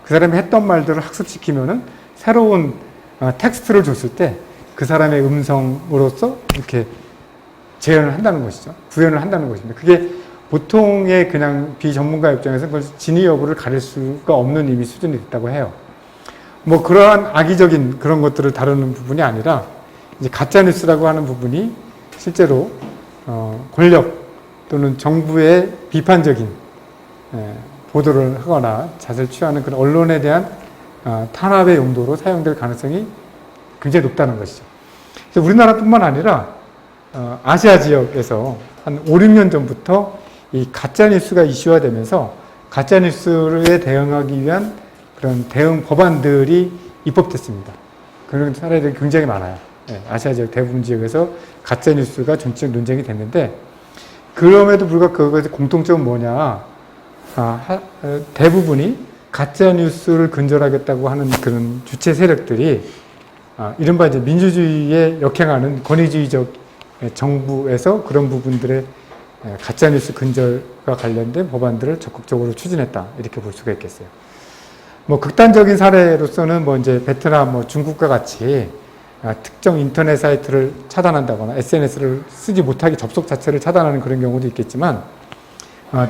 그 사람이 했던 말들을 학습시키면은 새로운 텍스트를 줬을 때 그 사람의 음성으로서 이렇게 재현을 한다는 것이죠. 구현을 한다는 것입니다. 그게 보통의 그냥 비전문가 입장에서는 그걸 진위 여부를 가릴 수가 없는 이미 수준이 됐다고 해요. 뭐 그러한 악의적인 그런 것들을 다루는 부분이 아니라 이제 가짜뉴스라고 하는 부분이 실제로 권력 또는 정부의 비판적인 보도를 하거나 자세를 취하는 그런 언론에 대한 탄압의 용도로 사용될 가능성이 굉장히 높다는 것이죠. 그래서 우리나라뿐만 아니라 아시아 지역에서 한 5, 6년 전부터 이 가짜뉴스가 이슈화되면서 가짜뉴스에 대응하기 위한 그런 대응 법안들이 입법됐습니다. 그런 사례들이 굉장히 많아요. 아시아 지역 대부분 지역에서 가짜뉴스가 전체적 논쟁이 됐는데 그럼에도 불구하고 그것의 공통점은 뭐냐. 대부분이 가짜뉴스를 근절하겠다고 하는 그런 주체 세력들이 이른바 이제 민주주의에 역행하는 권위주의적 정부에서 그런 부분들의 가짜뉴스 근절과 관련된 법안들을 적극적으로 추진했다. 이렇게 볼 수가 있겠어요. 뭐 극단적인 사례로서는 뭐 이제 베트남, 뭐 중국과 같이 특정 인터넷 사이트를 차단한다거나 SNS를 쓰지 못하게 접속 자체를 차단하는 그런 경우도 있겠지만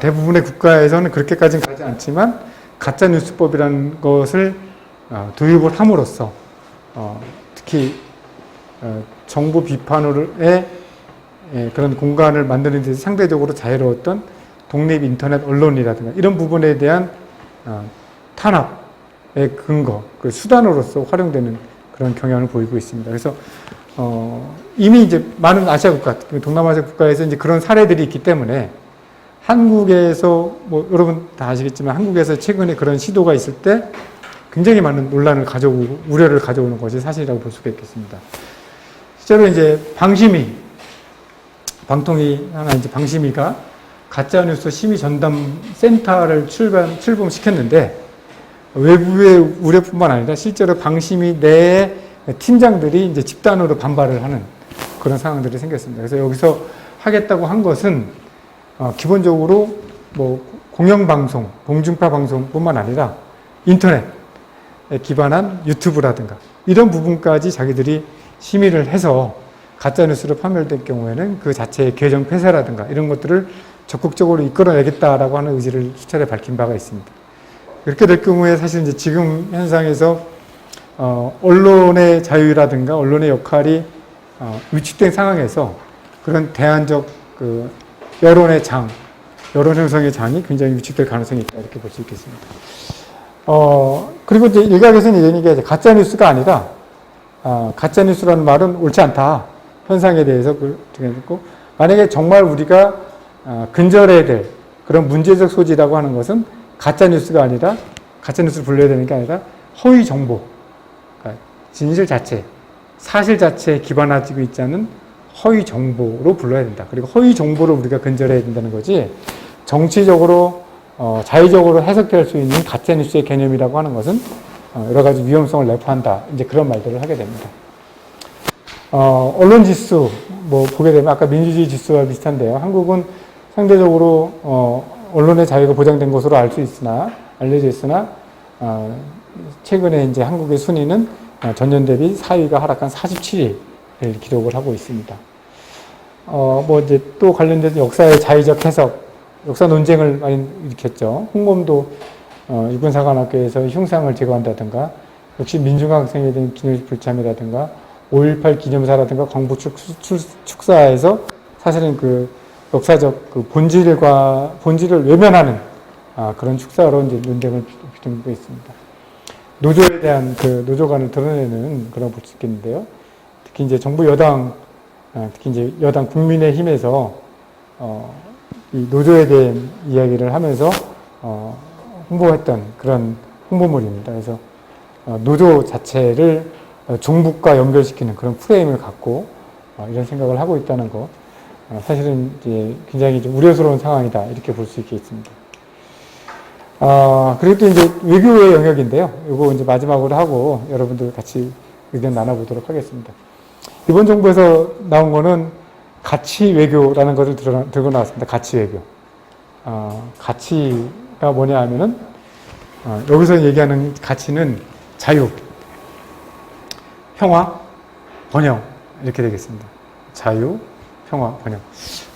대부분의 국가에서는 그렇게까지는 가지 않지만 가짜뉴스법이라는 것을 도입을 함으로써 특히 정부 비판의 그런 공간을 만드는 데 상대적으로 자유로웠던 독립 인터넷 언론이라든가 이런 부분에 대한 탄압 근거, 그 수단으로서 활용되는 그런 경향을 보이고 있습니다. 그래서 이미 이제 많은 아시아 국가, 동남아시아 국가에서 이제 그런 사례들이 있기 때문에 한국에서 뭐 여러분 다 아시겠지만 한국에서 최근에 그런 시도가 있을 때 굉장히 많은 논란을 가져오고 우려를 가져오는 것이 사실이라고 볼 수가 있겠습니다. 실제로 이제 방통위 하나 이제 방심위가 가짜뉴스 심의 전담 센터를 출범시켰는데 외부의 우려뿐만 아니라 실제로 방심위 내에 팀장들이 이제 집단으로 반발을 하는 그런 상황들이 생겼습니다. 그래서 여기서 하겠다고 한 것은 기본적으로 뭐 공영방송, 공중파 방송뿐만 아니라 인터넷에 기반한 유튜브라든가 이런 부분까지 자기들이 심의를 해서 가짜뉴스로 판별될 경우에는 그 자체의 계정 폐쇄라든가 이런 것들을 적극적으로 이끌어내겠다라고 하는 의지를 수차례 밝힌 바가 있습니다. 그렇게 될 경우에 사실 이제 지금 현상에서 언론의 자유라든가 언론의 역할이 위축된 상황에서 그런 대안적 그 여론의 장, 여론 형성의 장이 굉장히 위축될 가능성이 있다 이렇게 볼 수 있겠습니다. 그리고 이제 일각에서는 이런 게 가짜 뉴스가 아니라 가짜 뉴스라는 말은 옳지 않다 현상에 대해서 그랬고 만약에 정말 우리가 근절해야 될 그런 문제적 소지라고 하는 것은 가짜 뉴스가 아니라 가짜 뉴스를 불러야 되는 게 아니라 허위 정보, 그러니까 진실 자체, 사실 자체에 기반하고 있지 않은 허위 정보로 불러야 된다. 그리고 허위 정보를 우리가 근절해야 된다는 거지 정치적으로 자의적으로 해석될 수 있는 가짜 뉴스의 개념이라고 하는 것은 여러 가지 위험성을 내포한다. 이제 그런 말들을 하게 됩니다. 언론 지수 뭐 보게 되면 아까 민주주의 지수와 비슷한데요. 한국은 상대적으로 언론의 자유가 보장된 것으로 알려져 있으나 최근에 이제 한국의 순위는 전년 대비 4위가 하락한 47위를 기록을 하고 있습니다. 뭐 이제 또 관련돼서 역사의 자의적 해석, 역사 논쟁을 많이 일으켰죠. 홍범도 일본사관학교에서 흉상을 제거한다든가, 역시 민중학생에 대한 기념식 불참이라든가, 5.18 기념사라든가 광부 축사에서 사실은 그 역사적 그 본질을 외면하는 그런 축사로 이제 논쟁을 빚고 있습니다. 노조에 대한 그 노조관을 드러내는 그런 볼 수 있겠는데요. 특히 이제 정부 여당, 특히 이제 여당 국민의힘에서 이 노조에 대한 이야기를 하면서 홍보했던 그런 홍보물입니다. 그래서 노조 자체를 종북과 연결시키는 그런 프레임을 갖고 이런 생각을 하고 있다는 것, 사실은 이제 굉장히 좀 우려스러운 상황이다 이렇게 볼 수 있겠습니다. 그리고 또 이제 외교의 영역인데요. 이거 이제 마지막으로 하고 여러분들 같이 의견 나눠보도록 하겠습니다. 이번 정부에서 나온 거는 가치 외교라는 것을 들고 나왔습니다. 가치 외교. 가치가 뭐냐 하면은 여기서 얘기하는 가치는 자유, 평화, 번영 이렇게 되겠습니다. 자유, 평화, 번영.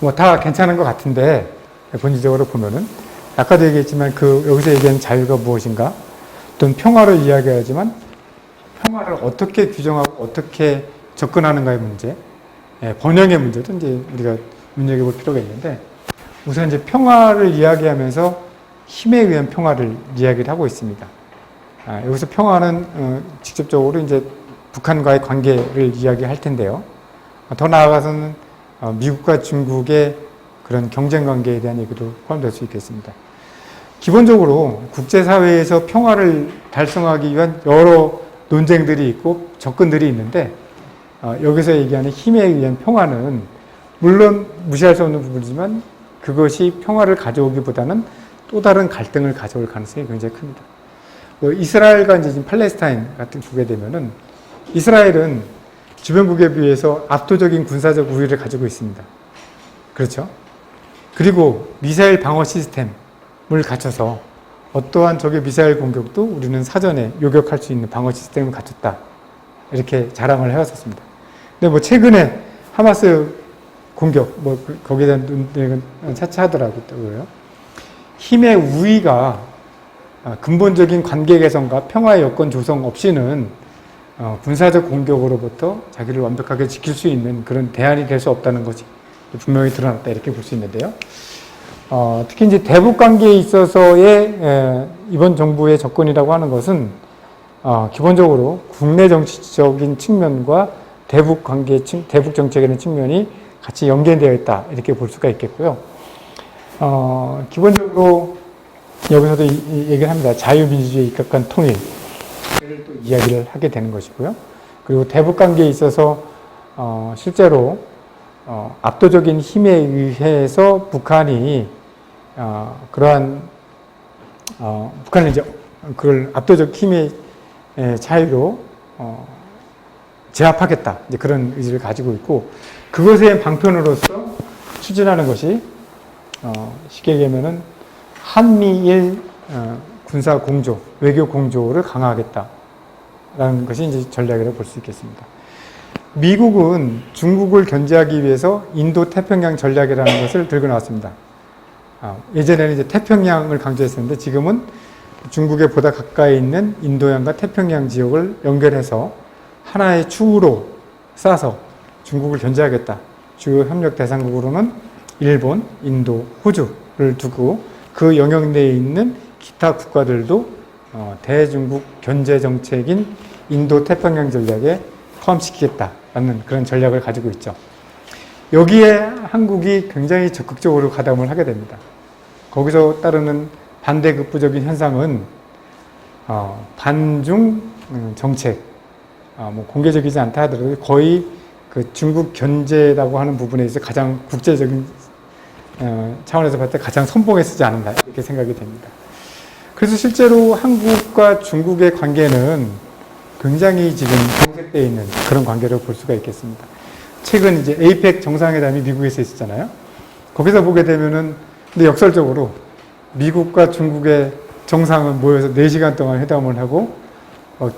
뭐 다 괜찮은 것 같은데 본질적으로 보면은 아까도 얘기했지만 여기서 얘기하는 자유가 무엇인가? 또는 평화를 이야기하지만 평화를 어떻게 규정하고 어떻게 접근하는가의 문제, 번영의 문제도 이제 우리가 눈여겨볼 필요가 있는데 우선 이제 평화를 이야기하면서 힘에 의한 평화를 이야기를 하고 있습니다. 여기서 평화는 직접적으로 이제 북한과의 관계를 이야기할 텐데요. 더 나아가서는 미국과 중국의 그런 경쟁 관계에 대한 얘기도 포함될 수 있겠습니다. 기본적으로 국제사회에서 평화를 달성하기 위한 여러 논쟁들이 있고 접근들이 있는데 여기서 얘기하는 힘에 의한 평화는 물론 무시할 수 없는 부분이지만 그것이 평화를 가져오기보다는 또 다른 갈등을 가져올 가능성이 굉장히 큽니다. 이스라엘과 이제 지금 팔레스타인 같은 보게 되면은 이스라엘은 주변국에 비해서 압도적인 군사적 우위를 가지고 있습니다. 그렇죠? 그리고 미사일 방어 시스템을 갖춰서 어떠한 적의 미사일 공격도 우리는 사전에 요격할 수 있는 방어 시스템을 갖췄다. 이렇게 자랑을 해왔었습니다. 근데 뭐 최근에 하마스 공격, 거기에 대한 논쟁은 차차 하더라고요. 힘의 우위가 근본적인 관계 개선과 평화의 여건 조성 없이는 군사적 공격으로부터 자기를 완벽하게 지킬 수 있는 그런 대안이 될 수 없다는 것이 분명히 드러났다 이렇게 볼 수 있는데요. 특히 이제 대북 관계에 있어서의 이번 정부의 접근이라고 하는 것은 기본적으로 국내 정치적인 측면과 대북 관계, 대북 정책이라는 측면이 같이 연계되어 있다. 이렇게 볼 수가 있겠고요. 기본적으로 여기서도 얘기를 합니다. 자유민주주의에 입각한 통일을 또 이야기를 하게 되는 것이고요. 그리고 대북 관계에 있어서 실제로 압도적인 힘에 의해서 북한이 그러한 북한은 이제 그걸 압도적 힘의 차이로 제압하겠다, 이제 그런 의지를 가지고 있고, 그것의 방편으로서 추진하는 것이 쉽게 얘기하면은 한미일 군사 공조, 외교 공조를 강화하겠다라는 것이 이제 전략이라고 볼 수 있겠습니다. 미국은 중국을 견제하기 위해서 인도 태평양 전략이라는 것을 들고 나왔습니다. 예전에는 이제 태평양을 강조했었는데 지금은 중국에 보다 가까이 있는 인도양과 태평양 지역을 연결해서 하나의 축으로 싸서 중국을 견제하겠다. 주요 협력 대상국으로는 일본, 인도, 호주를 두고 그 영역 내에 있는 기타 국가들도 대중국 견제 정책인 인도 태평양 전략에 포함시키겠다라는 그런 전략을 가지고 있죠. 여기에 한국이 굉장히 적극적으로 가담을 하게 됩니다. 거기서 따르는 반대급부적인 현상은 반중 정책, 뭐 공개적이지 않다 하더라도 거의 그 중국 견제라고 하는 부분에 있어서 가장 국제적인 차원에서 봤을 때 가장 선봉에 서지 않았나 이렇게 생각이 됩니다. 그래서 실제로 한국과 중국의 관계는 굉장히 지금 경색되어 있는 그런 관계로 볼 수가 있겠습니다. 최근 이제 에이펙 정상회담이 미국에서 있었잖아요. 거기서 보게 되면은, 근데 역설적으로 미국과 중국의 정상은 모여서 4시간 동안 회담을 하고,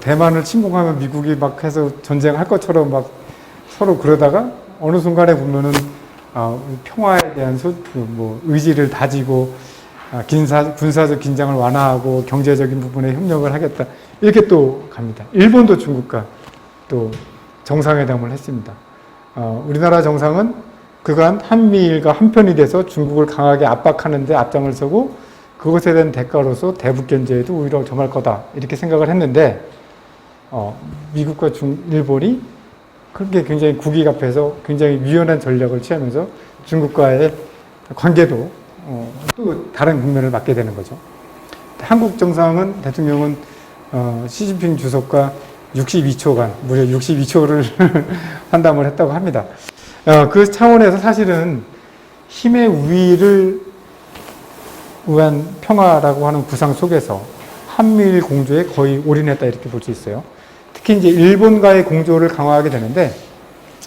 대만을 침공하면 미국이 막 해서 전쟁할 것처럼 막 서로 그러다가 어느 순간에 보면은, 평화에 대한 의지를 다지고, 군사적 긴장을 완화하고 경제적인 부분에 협력을 하겠다. 이렇게 또 갑니다. 일본도 중국과 또 정상회담을 했습니다. 우리나라 정상은 그간 한미일과 한편이 돼서 중국을 강하게 압박하는 데 앞장을 서고 그것에 대한 대가로서 대북 견제에도 오히려 점할 거다. 이렇게 생각을 했는데, 미국과 일본이 그렇게 굉장히 국익 앞에서 굉장히 유연한 전략을 취하면서 중국과의 관계도 또 다른 국면을 맞게 되는 거죠. 한국 정상은, 대통령은 시진핑 주석과 62초간, 무려 62초를 환담을 했다고 합니다. 그 차원에서 사실은 힘의 우위를 위한 평화라고 하는 구상 속에서 한미일 공조에 거의 올인했다 이렇게 볼 수 있어요. 특히 이제 일본과의 공조를 강화하게 되는데,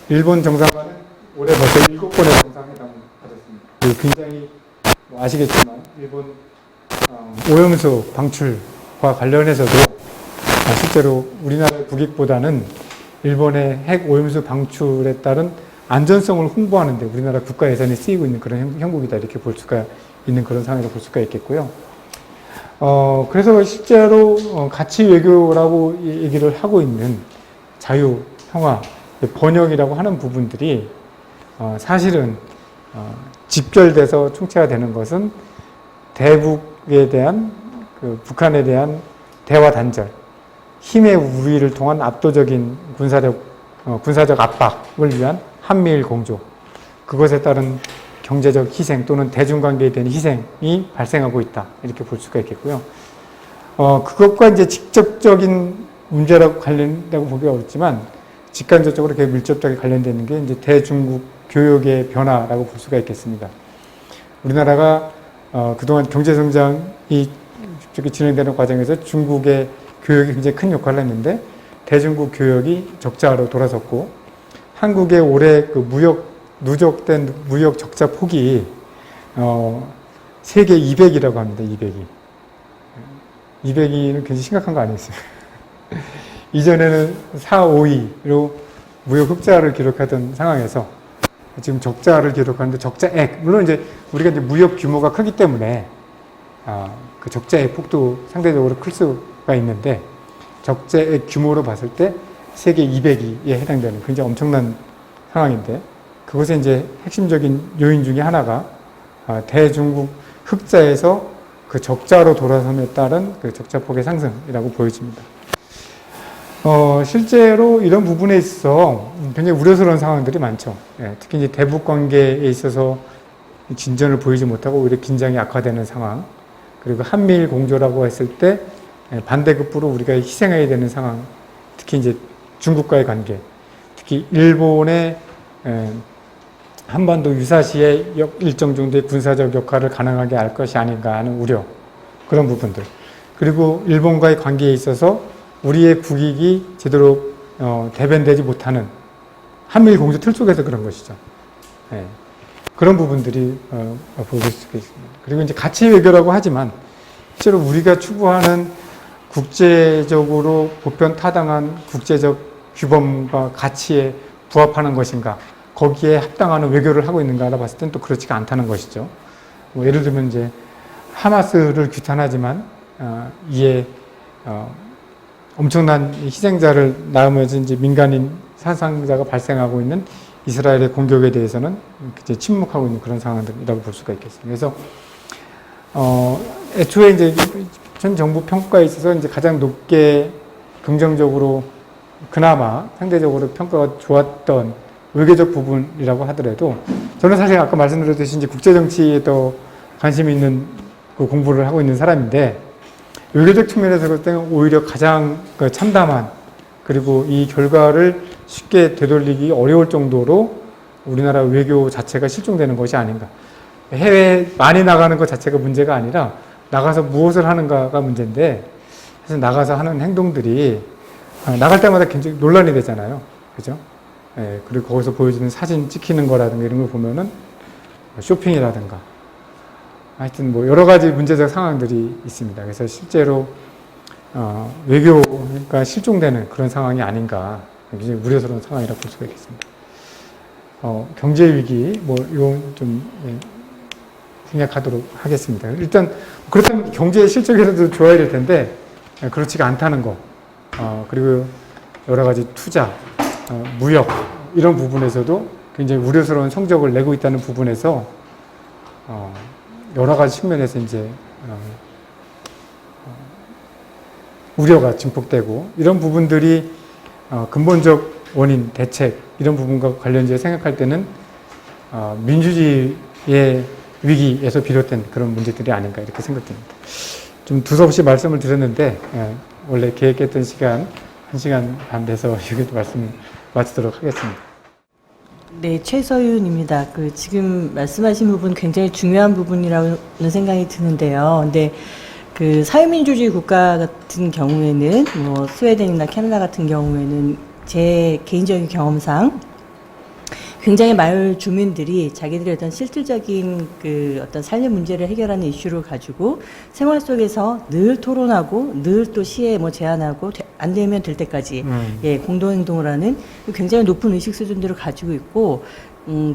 일본 정상과는 올해 벌써 7번의 정상회담을 가졌습니다. 굉장히 아시겠지만 일본 오염수 방출과 관련해서도 실제로 우리나라의 국익보다는 일본의 핵 오염수 방출에 따른 안전성을 홍보하는 데 우리나라 국가 예산이 쓰이고 있는 그런 형국이다 이렇게 볼 수가 있는 그런 상황이라고 볼 수가 있겠고요. 그래서 실제로 가치 외교라고 얘기를 하고 있는 자유, 평화, 번영이라고 하는 부분들이 사실은 집결돼서 총체가 되는 것은 대북에 대한 북한에 대한 대화 단절, 힘의 우위를 통한 압도적인 군사적 압박을 위한 한미일 공조, 그것에 따른 경제적 희생 또는 대중관계에 대한 희생이 발생하고 있다 이렇게 볼 수가 있겠고요. 그것과 이제 직접적인 문제라고 관련된다고 보기 어렵지만 직간접적으로 이렇게 밀접하게 관련되는 게 이제 대중국 교역의 변화라고 볼 수가 있겠습니다. 우리나라가 그동안 경제성장이 진행되는 과정에서 중국의 교역이 굉장히 큰 역할을 했는데 대중국 교역이 적자로 돌아섰고, 한국의 올해 그 누적된 무역 적자 폭이 세계 200이라고 합니다. 200이. 200위는 굉장히 심각한 거 아니겠어요? 이전에는 4, 5위로 무역 흑자를 기록하던 상황에서 지금 적자를 기록하는데, 적자액, 물론 이제 우리가 이제 무역 규모가 크기 때문에 그 적자액 폭도 상대적으로 클 수가 있는데, 적자액 규모로 봤을 때 세계 200위에 해당되는 굉장히 엄청난 상황인데, 그것의 이제 핵심적인 요인 중에 하나가 대중국 흑자에서 그 적자로 돌아섬에 따른 그 적자폭의 상승이라고 보여집니다. 실제로 이런 부분에 있어서 굉장히 우려스러운 상황들이 많죠. 예, 특히 이제 대북 관계에 있어서 진전을 보이지 못하고 오히려 긴장이 악화되는 상황, 그리고 한미일 공조라고 했을 때 반대급부로 우리가 희생해야 되는 상황, 특히 이제 중국과의 관계, 특히 일본의 한반도 유사시에 일정 정도의 군사적 역할을 가능하게 할 것이 아닌가 하는 우려, 그런 부분들. 그리고 일본과의 관계에 있어서 우리의 국익이 제대로 대변되지 못하는 한미일 공조 틀 속에서 그런 것이죠. 예. 그런 부분들이 보일 수가 있습니다. 그리고 이제 가치 외교라고 하지만 실제로 우리가 추구하는 국제적으로 보편타당한 국제적 규범과 가치에 부합하는 것인가, 거기에 합당하는 외교를 하고 있는가라 봤을 땐 또 그렇지가 않다는 것이죠. 뭐 예를 들면 이제 하마스를 규탄하지만 이에 엄청난 희생자를 낳으면서 이제 민간인 사상자가 발생하고 있는 이스라엘의 공격에 대해서는 이제 침묵하고 있는 그런 상황이라고 볼 수가 있겠습니다. 그래서 애초에 이제 전 정부 평가에 있어서 이제 가장 높게 긍정적으로 그나마 상대적으로 평가가 좋았던 외교적 부분이라고 하더라도 저는 사실 아까 말씀드렸듯이 이제 국제정치에 더 관심이 있는 그 공부를 하고 있는 사람인데 외교적 측면에서 볼 때는 오히려 가장 참담한, 그리고 이 결과를 쉽게 되돌리기 어려울 정도로 우리나라 외교 자체가 실종되는 것이 아닌가. 해외에 많이 나가는 것 자체가 문제가 아니라 나가서 무엇을 하는가가 문제인데, 사실 나가서 하는 행동들이 나갈 때마다 굉장히 논란이 되잖아요. 그죠? 예, 그리고 거기서 보여주는 사진 찍히는 거라든가 이런 걸 보면은 쇼핑이라든가 하여튼 뭐 여러 가지 문제적 상황들이 있습니다. 그래서 실제로 외교가 실종되는 그런 상황이 아닌가, 굉장히 우려스러운 상황이라고 볼 수가 있겠습니다. 경제 위기 뭐 이건 좀 생략하도록 하겠습니다. 일단 그렇다면 경제 실적이라도 좋아야 될 텐데 그렇지가 않다는 거, 그리고 여러 가지 투자, 무역 이런 부분에서도 굉장히 우려스러운 성적을 내고 있다는 부분에서 여러 가지 측면에서 이제 우려가 증폭되고, 이런 부분들이 근본적 원인, 대책 이런 부분과 관련지어 생각할 때는 민주주의의 위기에서 비롯된 그런 문제들이 아닌가 이렇게 생각됩니다. 좀 두서없이 말씀을 드렸는데 원래 계획했던 시간 1시간 반 돼서 여기도 말씀 마치도록 하겠습니다. 네, 최서윤입니다. 지금 말씀하신 부분 굉장히 중요한 부분이라는 생각이 드는데요. 근데 사회민주주의 국가 같은 경우에는 뭐 스웨덴이나 캐나다 같은 경우에는 제 개인적인 경험상 굉장히 마을 주민들이 자기들의 어떤 실질적인 어떤 삶의 문제를 해결하는 이슈를 가지고 생활 속에서 늘 토론하고 늘 또 시에 뭐 제안하고 안 되면 될 때까지 공동행동을 하는 굉장히 높은 의식 수준들을 가지고 있고,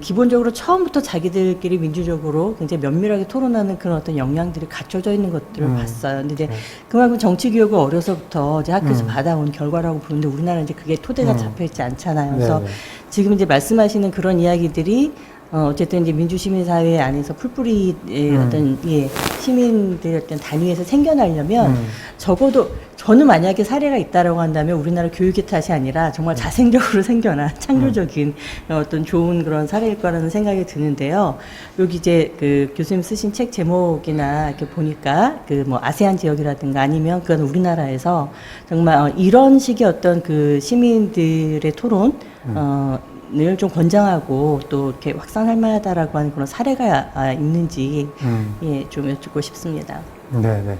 기본적으로 처음부터 자기들끼리 민주적으로 굉장히 면밀하게 토론하는 그런 어떤 역량들이 갖춰져 있는 것들을 봤어요. 근데 이제 그만큼 정치 교육을 어려서부터 이제 학교에서 받아온 결과라고 보는데 우리나라는 이제 그게 토대가 잡혀 있지 않잖아요. 그래서 지금 이제 말씀하시는 그런 이야기들이 어쨌든 이제 민주시민사회 안에서 풀뿌리의 어떤 시민들의 어떤 단위에서 생겨나려면 적어도 저는 만약에 사례가 있다라고 한다면 우리나라 교육의 탓이 아니라 정말 자생적으로 생겨난 창조적인 어떤 좋은 그런 사례일 거라는 생각이 드는데요. 여기 이제 교수님 쓰신 책 제목이나 이렇게 보니까 뭐 아세안 지역이라든가 아니면 그건 우리나라에서 정말 이런 식의 어떤 시민들의 토론 을 좀 권장하고 또 이렇게 확산할 만하다라고 하는 그런 사례가 있는지 좀 여쭙고 싶습니다. 네.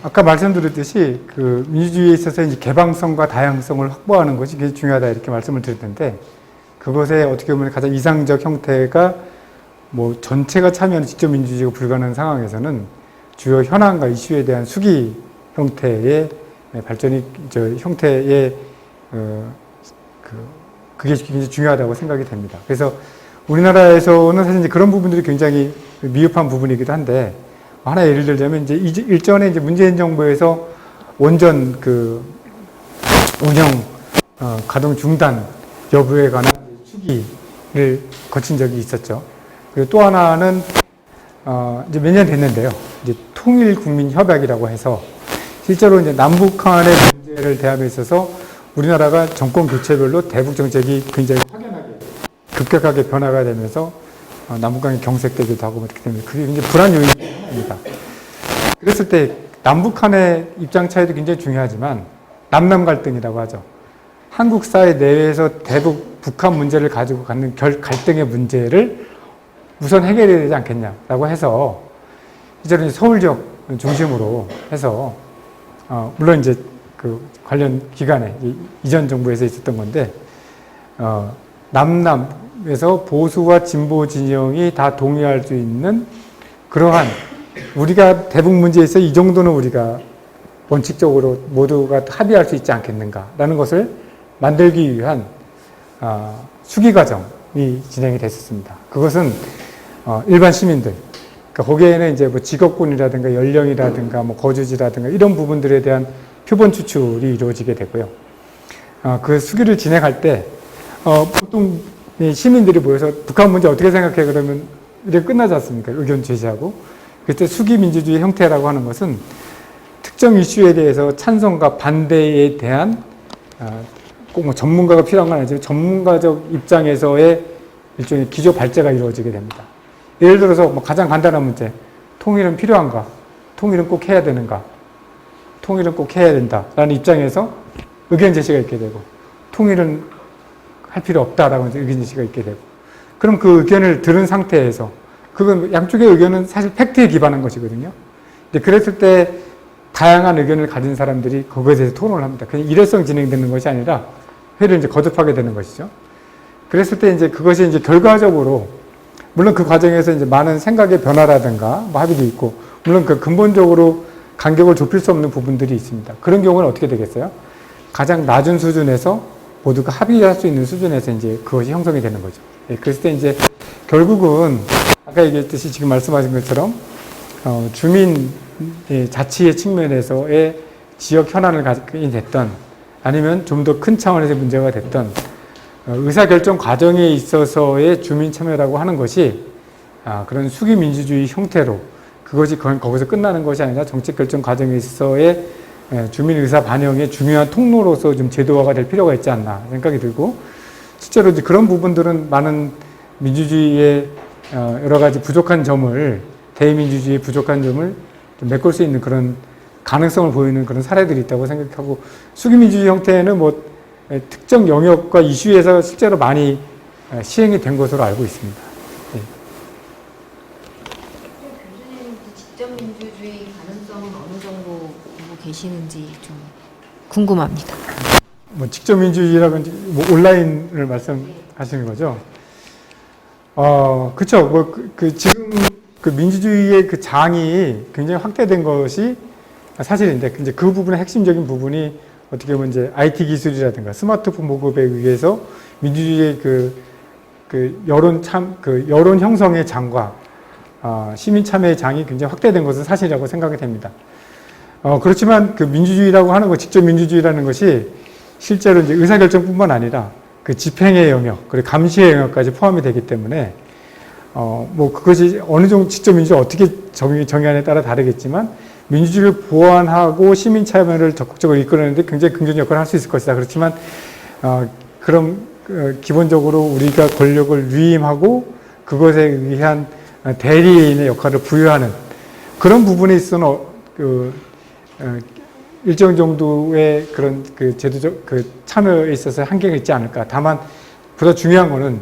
아까 말씀드렸듯이 민주주의에 있어서 이제 개방성과 다양성을 확보하는 것이 굉장히 중요하다 이렇게 말씀을 드렸는데, 그것의 어떻게 보면 가장 이상적 형태가 뭐 전체가 참여하는 직접 민주주의가 불가능한 상황에서는 주요 현안과 이슈에 대한 수기 형태의 발전이 형태의 그게 굉장히 중요하다고 생각이 됩니다. 그래서 우리나라에서는 사실 이제 그런 부분들이 굉장히 미흡한 부분이기도 한데, 하나 예를 들자면 이제 일전에 이제 문재인 정부에서 원전 운영 가동 중단 여부에 관한 추기를 거친 적이 있었죠. 그리고 또 하나는 이제 몇 년 됐는데요. 이제 통일국민협약이라고 해서 실제로 이제 남북한의 문제를 대함에 있어서 우리나라가 정권 교체별로 대북 정책이 굉장히 확연하게 급격하게 변화가 되면서 남북관계 경색되기도 하고 이렇게 되면 그게 굉장히 불안 요인입니다. 그랬을 때 남북한의 입장 차이도 굉장히 중요하지만 남남 갈등이라고 하죠. 한국 사회 내에서 대북 북한 문제를 가지고 갖는 갈등의 문제를 우선 해결해야 되지 않겠냐라고 해서 이제는 서울 지역 중심으로 해서 물론 이제 그 관련 기간에 이전 정부에서 있었던 건데 남남에서 보수와 진보 진영이 다 동의할 수 있는 그러한 우리가 대북 문제에서 이 정도는 우리가 원칙적으로 모두가 합의할 수 있지 않겠는가라는 것을 만들기 위한 수기 과정이 진행이 됐었습니다. 그것은 일반 시민들, 그러니까 거기에는 이제 뭐 직업군이라든가 연령이라든가 뭐 거주지라든가 이런 부분들에 대한 표본 추출이 이루어지게 되고요. 그 수기를 진행할 때 보통 시민들이 모여서 북한 문제 어떻게 생각해 그러면 이렇게 끝나지 않습니까? 의견 제시하고. 그때 수기 민주주의 형태라고 하는 것은 특정 이슈에 대해서 찬성과 반대에 대한 꼭 뭐 전문가가 필요한 건 아니지만 전문가적 입장에서의 일종의 기조 발제가 이루어지게 됩니다. 예를 들어서 뭐 가장 간단한 문제, 통일은 필요한가? 통일은 꼭 해야 되는가? 통일은 꼭 해야 된다라는 입장에서 의견 제시가 있게 되고 통일은 할 필요 없다라고 의견 제시가 있게 되고 그럼 그 의견을 들은 상태에서 그건 양쪽의 의견은 사실 팩트에 기반한 것이거든요. 근데 그랬을 때 다양한 의견을 가진 사람들이 거기에 대해서 토론을 합니다. 그냥 일회성 진행되는 것이 아니라 회를 이제 거듭하게 되는 것이죠. 그랬을 때 이제 그것이 이제 결과적으로 물론 그 과정에서 이제 많은 생각의 변화라든가 뭐 합의도 있고 물론 그 근본적으로 간격을 좁힐 수 없는 부분들이 있습니다. 그런 경우는 어떻게 되겠어요? 가장 낮은 수준에서 모두가 합의할 수 있는 수준에서 이제 그것이 형성이 되는 거죠. 예, 그랬을 때 이제 결국은 아까 얘기했듯이 지금 말씀하신 것처럼 주민 자치의 측면에서의 지역 현안을 가지게 됐던 아니면 좀 더 큰 차원에서 문제가 됐던 의사결정 과정에 있어서의 주민 참여라고 하는 것이 그런 수기 민주주의 형태로 그것이 거기서 끝나는 것이 아니라 정책 결정 과정에 있어서의 주민 의사 반영의 중요한 통로로서 좀 제도화가 될 필요가 있지 않나 생각이 들고 실제로 이제 그런 부분들은 많은 민주주의의 여러 가지 부족한 점을 대의민주주의의 부족한 점을 좀 메꿀 수 있는 그런 가능성을 보이는 그런 사례들이 있다고 생각하고 수기민주주의 형태는 뭐 특정 영역과 이슈에서 실제로 많이 시행이 된 것으로 알고 있습니다. 예. 교수님 직접 민주주의 가능성은 어느 정도 보고 계시는지 좀 궁금합니다. 뭐 직접 민주주의라고 뭐 온라인을 말씀하시는 거죠? 그렇죠. 뭐 지금 그 민주주의의 그 장이 굉장히 확대된 것이 사실인데 이제 그 부분의 핵심적인 부분이 어떻게 보면 이제 IT 기술이라든가 스마트폰 보급에 의해서 민주주의의 그 여론 형성의 장과 시민 참여의 장이 굉장히 확대된 것은 사실이라고 생각이 됩니다. 그렇지만 그 민주주의라고 하는 것, 직접 민주주의라는 것이 실제로 이제 의사결정뿐만 아니라 그 집행의 영역, 그리고 감시의 영역까지 포함이 되기 때문에 뭐 그것이 어느 정도 직접 민주주의 어떻게 정의하냐에 따라 다르겠지만 민주주의를 보완하고 시민 참여를 적극적으로 이끌어내는데 굉장히 긍정적 역할을 할 수 있을 것이다. 그렇지만 그럼 기본적으로 우리가 권력을 위임하고 그것에 의한 대리인의 역할을 부여하는 그런 부분에 있어서는 일정 정도의 그런 그 제도적 그 참여에 있어서 한계가 있지 않을까. 다만 보다 중요한 거는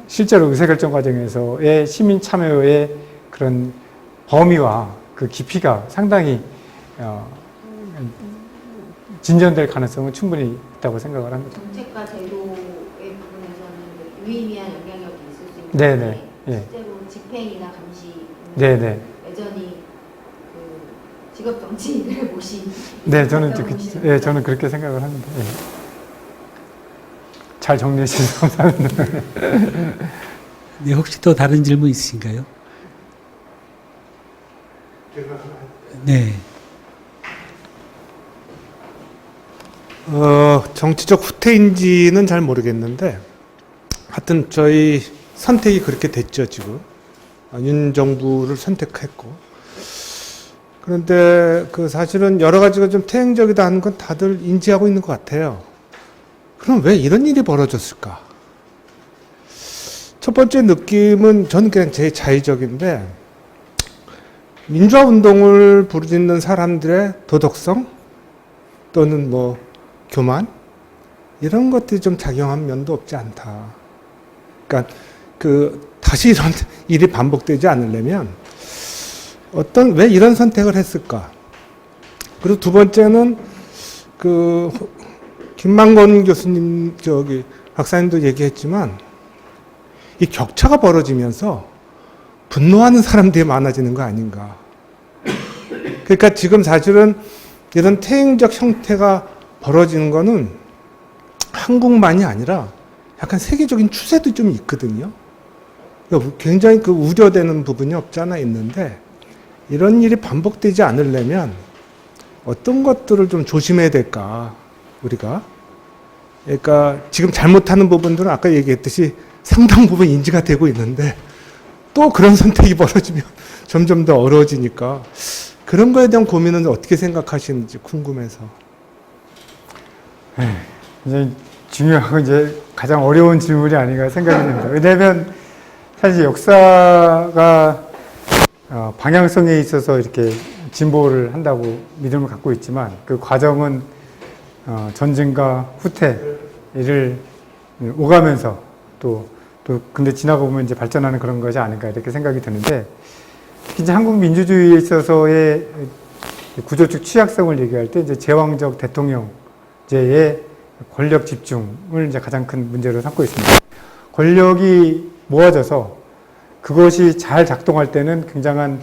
실제로 의사결정 과정에서의 시민 참여의 그런 범위와 그 깊이가 상당히 진전될 가능성은 충분히 있다고 생각을 합니다. 정책과 제도의 부분에서는 유의미한 영향력이 있을 수 있는데 네네. 예. 실제로 집행이나 감시 네네. 여전히 그 직업 정치인을 모신 네, 저는 그렇게 생각을 합니다. 예. 잘 정리해 주셔서 감사합니다. 네, 혹시 또 다른 질문 있으신가요? 네. 정치적 후퇴인지는 잘 모르겠는데 하여튼 저희 선택이 그렇게 됐죠. 지금 윤 정부를 선택했고 그런데 그 사실은 여러 가지가 좀 태행적이다 하는 건 다들 인지하고 있는 것 같아요. 그럼 왜 이런 일이 벌어졌을까? 첫 번째 느낌은 저는 그냥 제 자의적인데, 민주화 운동을 부르짖는 사람들의 도덕성 또는 뭐 교만 이런 것들이 좀 작용한 면도 없지 않다. 그러니까 다시 이런 일이 반복되지 않으려면 왜 이런 선택을 했을까? 그리고 두 번째는 김만건 교수님 박사님도 얘기했지만 이 격차가 벌어지면서 분노하는 사람들이 많아지는 거 아닌가. 그러니까 지금 사실은 이런 태행적 형태가 벌어지는 거는 한국만이 아니라 약간 세계적인 추세도 좀 있거든요. 굉장히 우려되는 부분이 없지 않아 있는데, 이런 일이 반복되지 않으려면 어떤 것들을 좀 조심해야 될까, 우리가. 그러니까 지금 잘못하는 부분들은 아까 얘기했듯이 상당 부분 인지가 되고 있는데, 또 그런 선택이 벌어지면 점점 더 어려워지니까 그런 거에 대한 고민은 어떻게 생각하시는지 궁금해서. 이제 중요하고 이제 가장 어려운 질문이 아닌가 생각이 듭니다. 왜냐하면 사실 역사가 방향성에 있어서 이렇게 진보를 한다고 믿음을 갖고 있지만, 그 과정은 전쟁과 후퇴를 오가면서 또 근데 지나고 보면 이제 발전하는 그런 것이 아닌가 이렇게 생각이 드는데, 특히 이제 한국 민주주의에 있어서의 구조적 취약성을 얘기할 때 이제 제왕적 대통령제의 권력 집중을 이제 가장 큰 문제로 삼고 있습니다. 권력이 모아져서 그것이 잘 작동할 때는 굉장한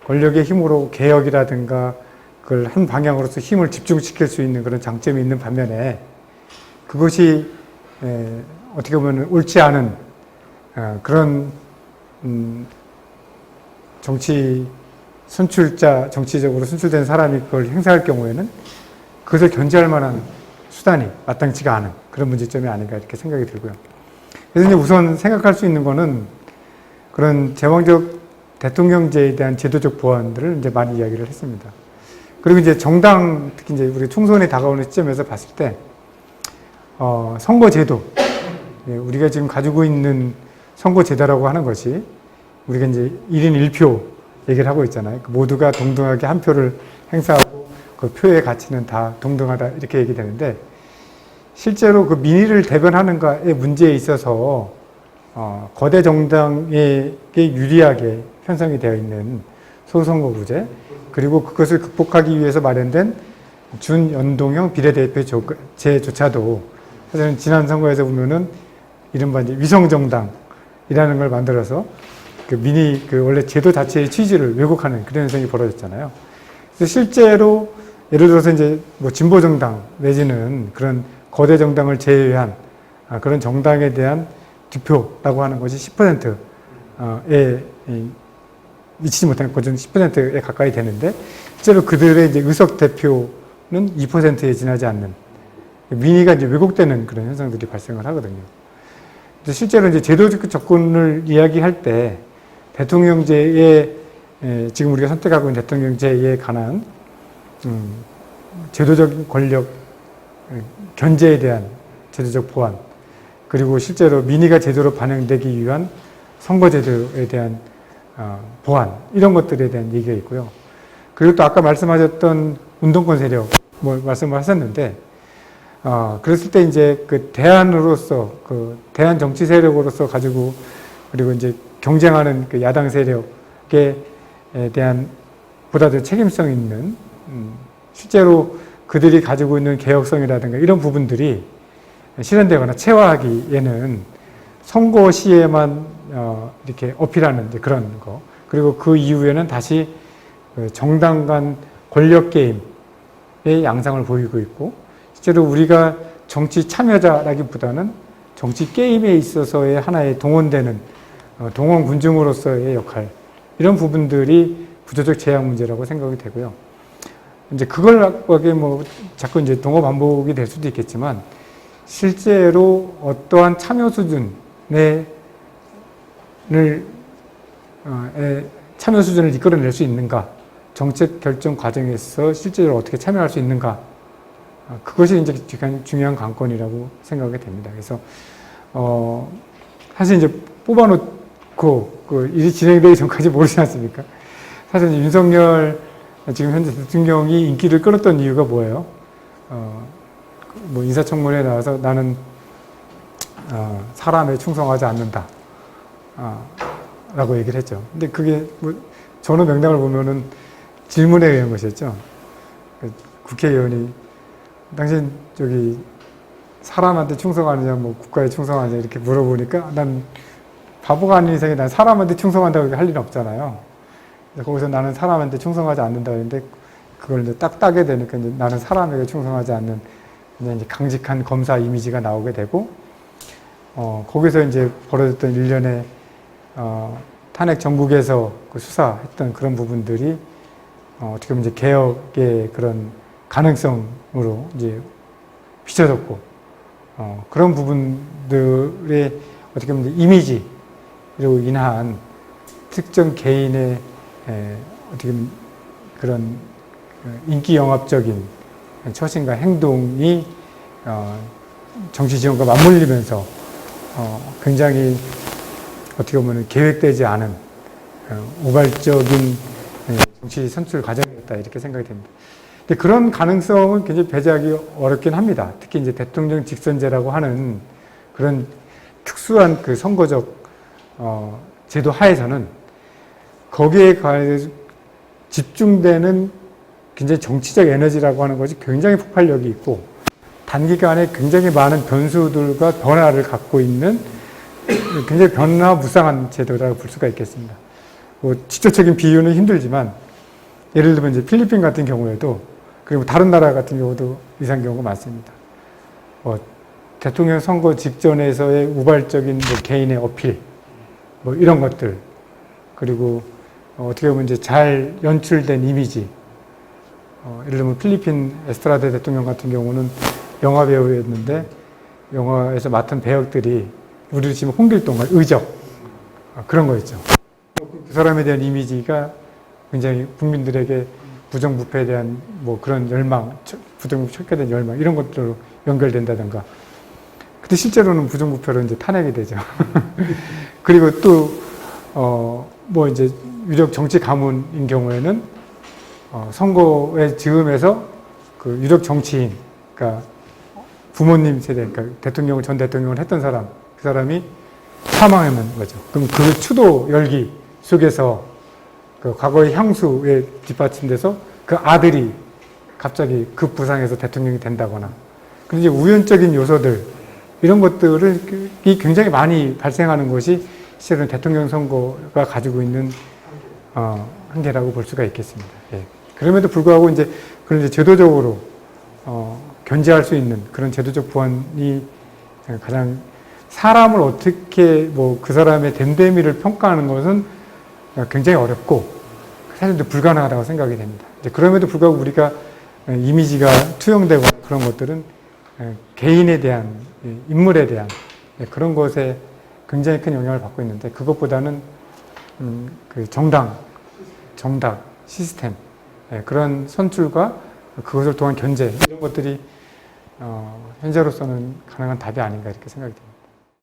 권력의 힘으로 개혁이라든가 그걸 한 방향으로서 힘을 집중시킬 수 있는 그런 장점이 있는 반면에, 그것이 어떻게 보면 옳지 않은 그런 정치적으로 선출된 사람이 그걸 행사할 경우에는 그것을 견제할 만한 수단이 마땅치가 않은 그런 문제점이 아닌가 이렇게 생각이 들고요. 그래서 이제 우선 생각할 수 있는 거는 그런 제왕적 대통령제에 대한 제도적 보완들을 이제 많이 이야기를 했습니다. 그리고 이제 정당, 특히 이제 우리 총선에 다가오는 시점에서 봤을 때, 선거제도, 우리가 지금 가지고 있는 선거제도라고 하는 것이 우리가 이제 1인 1표 얘기를 하고 있잖아요. 모두가 동등하게 한 표를 행사하고 그 표의 가치는 다 동등하다 이렇게 얘기되는데, 실제로 그 민의를 대변하는가의 문제에 있어서 거대 정당에게 유리하게 편성이 되어 있는 소선거구제, 그리고 그것을 극복하기 위해서 마련된 준연동형 비례대표제조차도 사실은 지난 선거에서 보면은 이른바 이제 위성정당이라는 걸 만들어서 원래 제도 자체의 취지를 왜곡하는 그런 현상이 벌어졌잖아요. 그래서 실제로 예를 들어서 이제 뭐 진보정당 내지는 그런 거대 정당을 제외한 그런 정당에 대한 득표라고 하는 것이 10%에 미치지 못하는 것은 10%에 가까이 되는데, 실제로 그들의 이제 의석 대표는 2%에 지나지 않는 민의가 이제 왜곡되는 그런 현상들이 발생을 하거든요. 그래서 실제로 이제 제도적 접근을 이야기할 때 대통령제에 지금 우리가 선택하고 있는 대통령제에 관한 제도적 권력 견제에 대한 제도적 보완, 그리고 실제로 민의가 제대로 반영되기 위한 선거제도에 대한 보완, 이런 것들에 대한 얘기가 있고요. 그리고 또 아까 말씀하셨던 운동권 세력 말씀을 하셨는데, 그랬을 때 이제 그 대안으로서 대안 정치 세력으로서 가지고, 그리고 이제 경쟁하는 그 야당 세력에 대한 보다 더 책임성 있는 실제로 그들이 가지고 있는 개혁성이라든가 이런 부분들이 실현되거나 체화하기에는 선거 시에만 이렇게 어필하는 그런 거, 그리고 그 이후에는 다시 정당 간 권력 게임의 양상을 보이고 있고, 실제로 우리가 정치 참여자라기보다는 정치 게임에 있어서의 하나의 동원되는 동원 군중으로서의 역할, 이런 부분들이 구조적 제약 문제라고 생각이 되고요. 이제 그걸 자꾸 이제 동어 반복이 될 수도 있겠지만, 실제로 어떠한 참여 참여 수준을 이끌어낼 수 있는가에 정책 결정 과정에서 실제로 어떻게 참여할 수 있는가. 그것이 이제 중요한 관건이라고 생각이 됩니다. 그래서, 사실 이제 뽑아놓고 그 일이 진행되기 전까지 모르지 않습니까? 사실 윤석열 지금 현재 대통령이 인기를 끌었던 이유가 뭐예요? 뭐 인사청문회에 나와서 나는 사람에 충성하지 않는다. 라고 얘기를 했죠. 근데 그게 뭐 전후 명단을 보면은 질문에 의한 것이었죠. 국회의원이 당신 저기 사람한테 충성하느냐 뭐 국가에 충성하느냐 이렇게 물어보니까 난 바보가 아닌 이상에 난 사람한테 충성한다고 할 일은 없잖아요. 거기서 나는 사람한테 충성하지 않는다 했는데 그걸 이제 딱 따게 되니까 이제 나는 사람에게 충성하지 않는 이제 강직한 검사 이미지가 나오게 되고 거기서 이제 벌어졌던 일련의 탄핵 정국에서 그 수사했던 그런 부분들이 어떻게 보면 이제 개혁의 그런 가능성으로 이제 비춰졌고 그런 부분들의 어떻게 보면 이제 이미지로 인한 특정 개인의 어떻게 보면 그런 인기 영합적인 처신과 행동이 정치 지원과 맞물리면서 굉장히 어떻게 보면 계획되지 않은 우발적인 정치 선출 과정이었다 이렇게 생각이 됩니다. 근데 그런 가능성은 굉장히 배제하기 어렵긴 합니다. 특히 이제 대통령 직선제라고 하는 그런 특수한 그 선거적 제도 하에서는 거기에 관해서 집중되는 굉장히 정치적 에너지라고 하는 것이 굉장히 폭발력이 있고 단기간에 굉장히 많은 변수들과 변화를 갖고 있는 굉장히 변화무쌍한 제도라고 볼 수가 있겠습니다. 뭐 직접적인 비유는 힘들지만 예를 들면 이제 필리핀 같은 경우에도 그리고 다른 나라 같은 경우도 이상 경우가 많습니다. 대통령 선거 직전에서의 우발적인 뭐 개인의 어필 뭐 이런 것들 그리고 어떻게 보면 이제 잘 연출된 이미지 예를 들면 필리핀 에스트라데 대통령 같은 경우는 영화 배우였는데 영화에서 맡은 배역들이 우리로 치면 홍길동과 의적 그런 거 있죠. 그 사람에 대한 이미지가 굉장히 국민들에게 부정부패에 대한 뭐 그런 열망, 부정부패에 대한 열망 이런 것들로 연결된다든가. 근데 실제로는 부정부패로 이제 탄핵이 되죠. 그리고 또 뭐 이제 유력 정치 가문인 경우에는 선거에 즈음해서 그 유력 정치인, 그러니까 부모님 세대, 그러니까 대통령을 전 대통령을 했던 사람, 그 사람이 사망하는 거죠. 그럼 그 추도 열기 속에서 그 과거의 향수에 뒷받침돼서 그 아들이 갑자기 급부상해서 대통령이 된다거나. 근데 이제 우연적인 요소들, 이런 것들이 굉장히 많이 발생하는 것이 실은 대통령 선거가 가지고 있는 한계라고 볼 수가 있겠습니다. 예. 그럼에도 불구하고 이제 그런 이제 제도적으로 견제할 수 있는 그런 제도적 보완이 가장 사람을 어떻게 뭐 그 사람의 됨됨이를 평가하는 것은 굉장히 어렵고 사실 불가능하다고 생각이 됩니다. 이제 그럼에도 불구하고 우리가 이미지가 투영되고 그런 것들은 개인에 대한 인물에 대한 그런 것에 굉장히 큰 영향을 받고 있는데 그것보다는 그 정당, 시스템 그런 선출과 그것을 통한 견제 이런 것들이 현재로서는 가능한 답이 아닌가 이렇게 생각이 듭니다.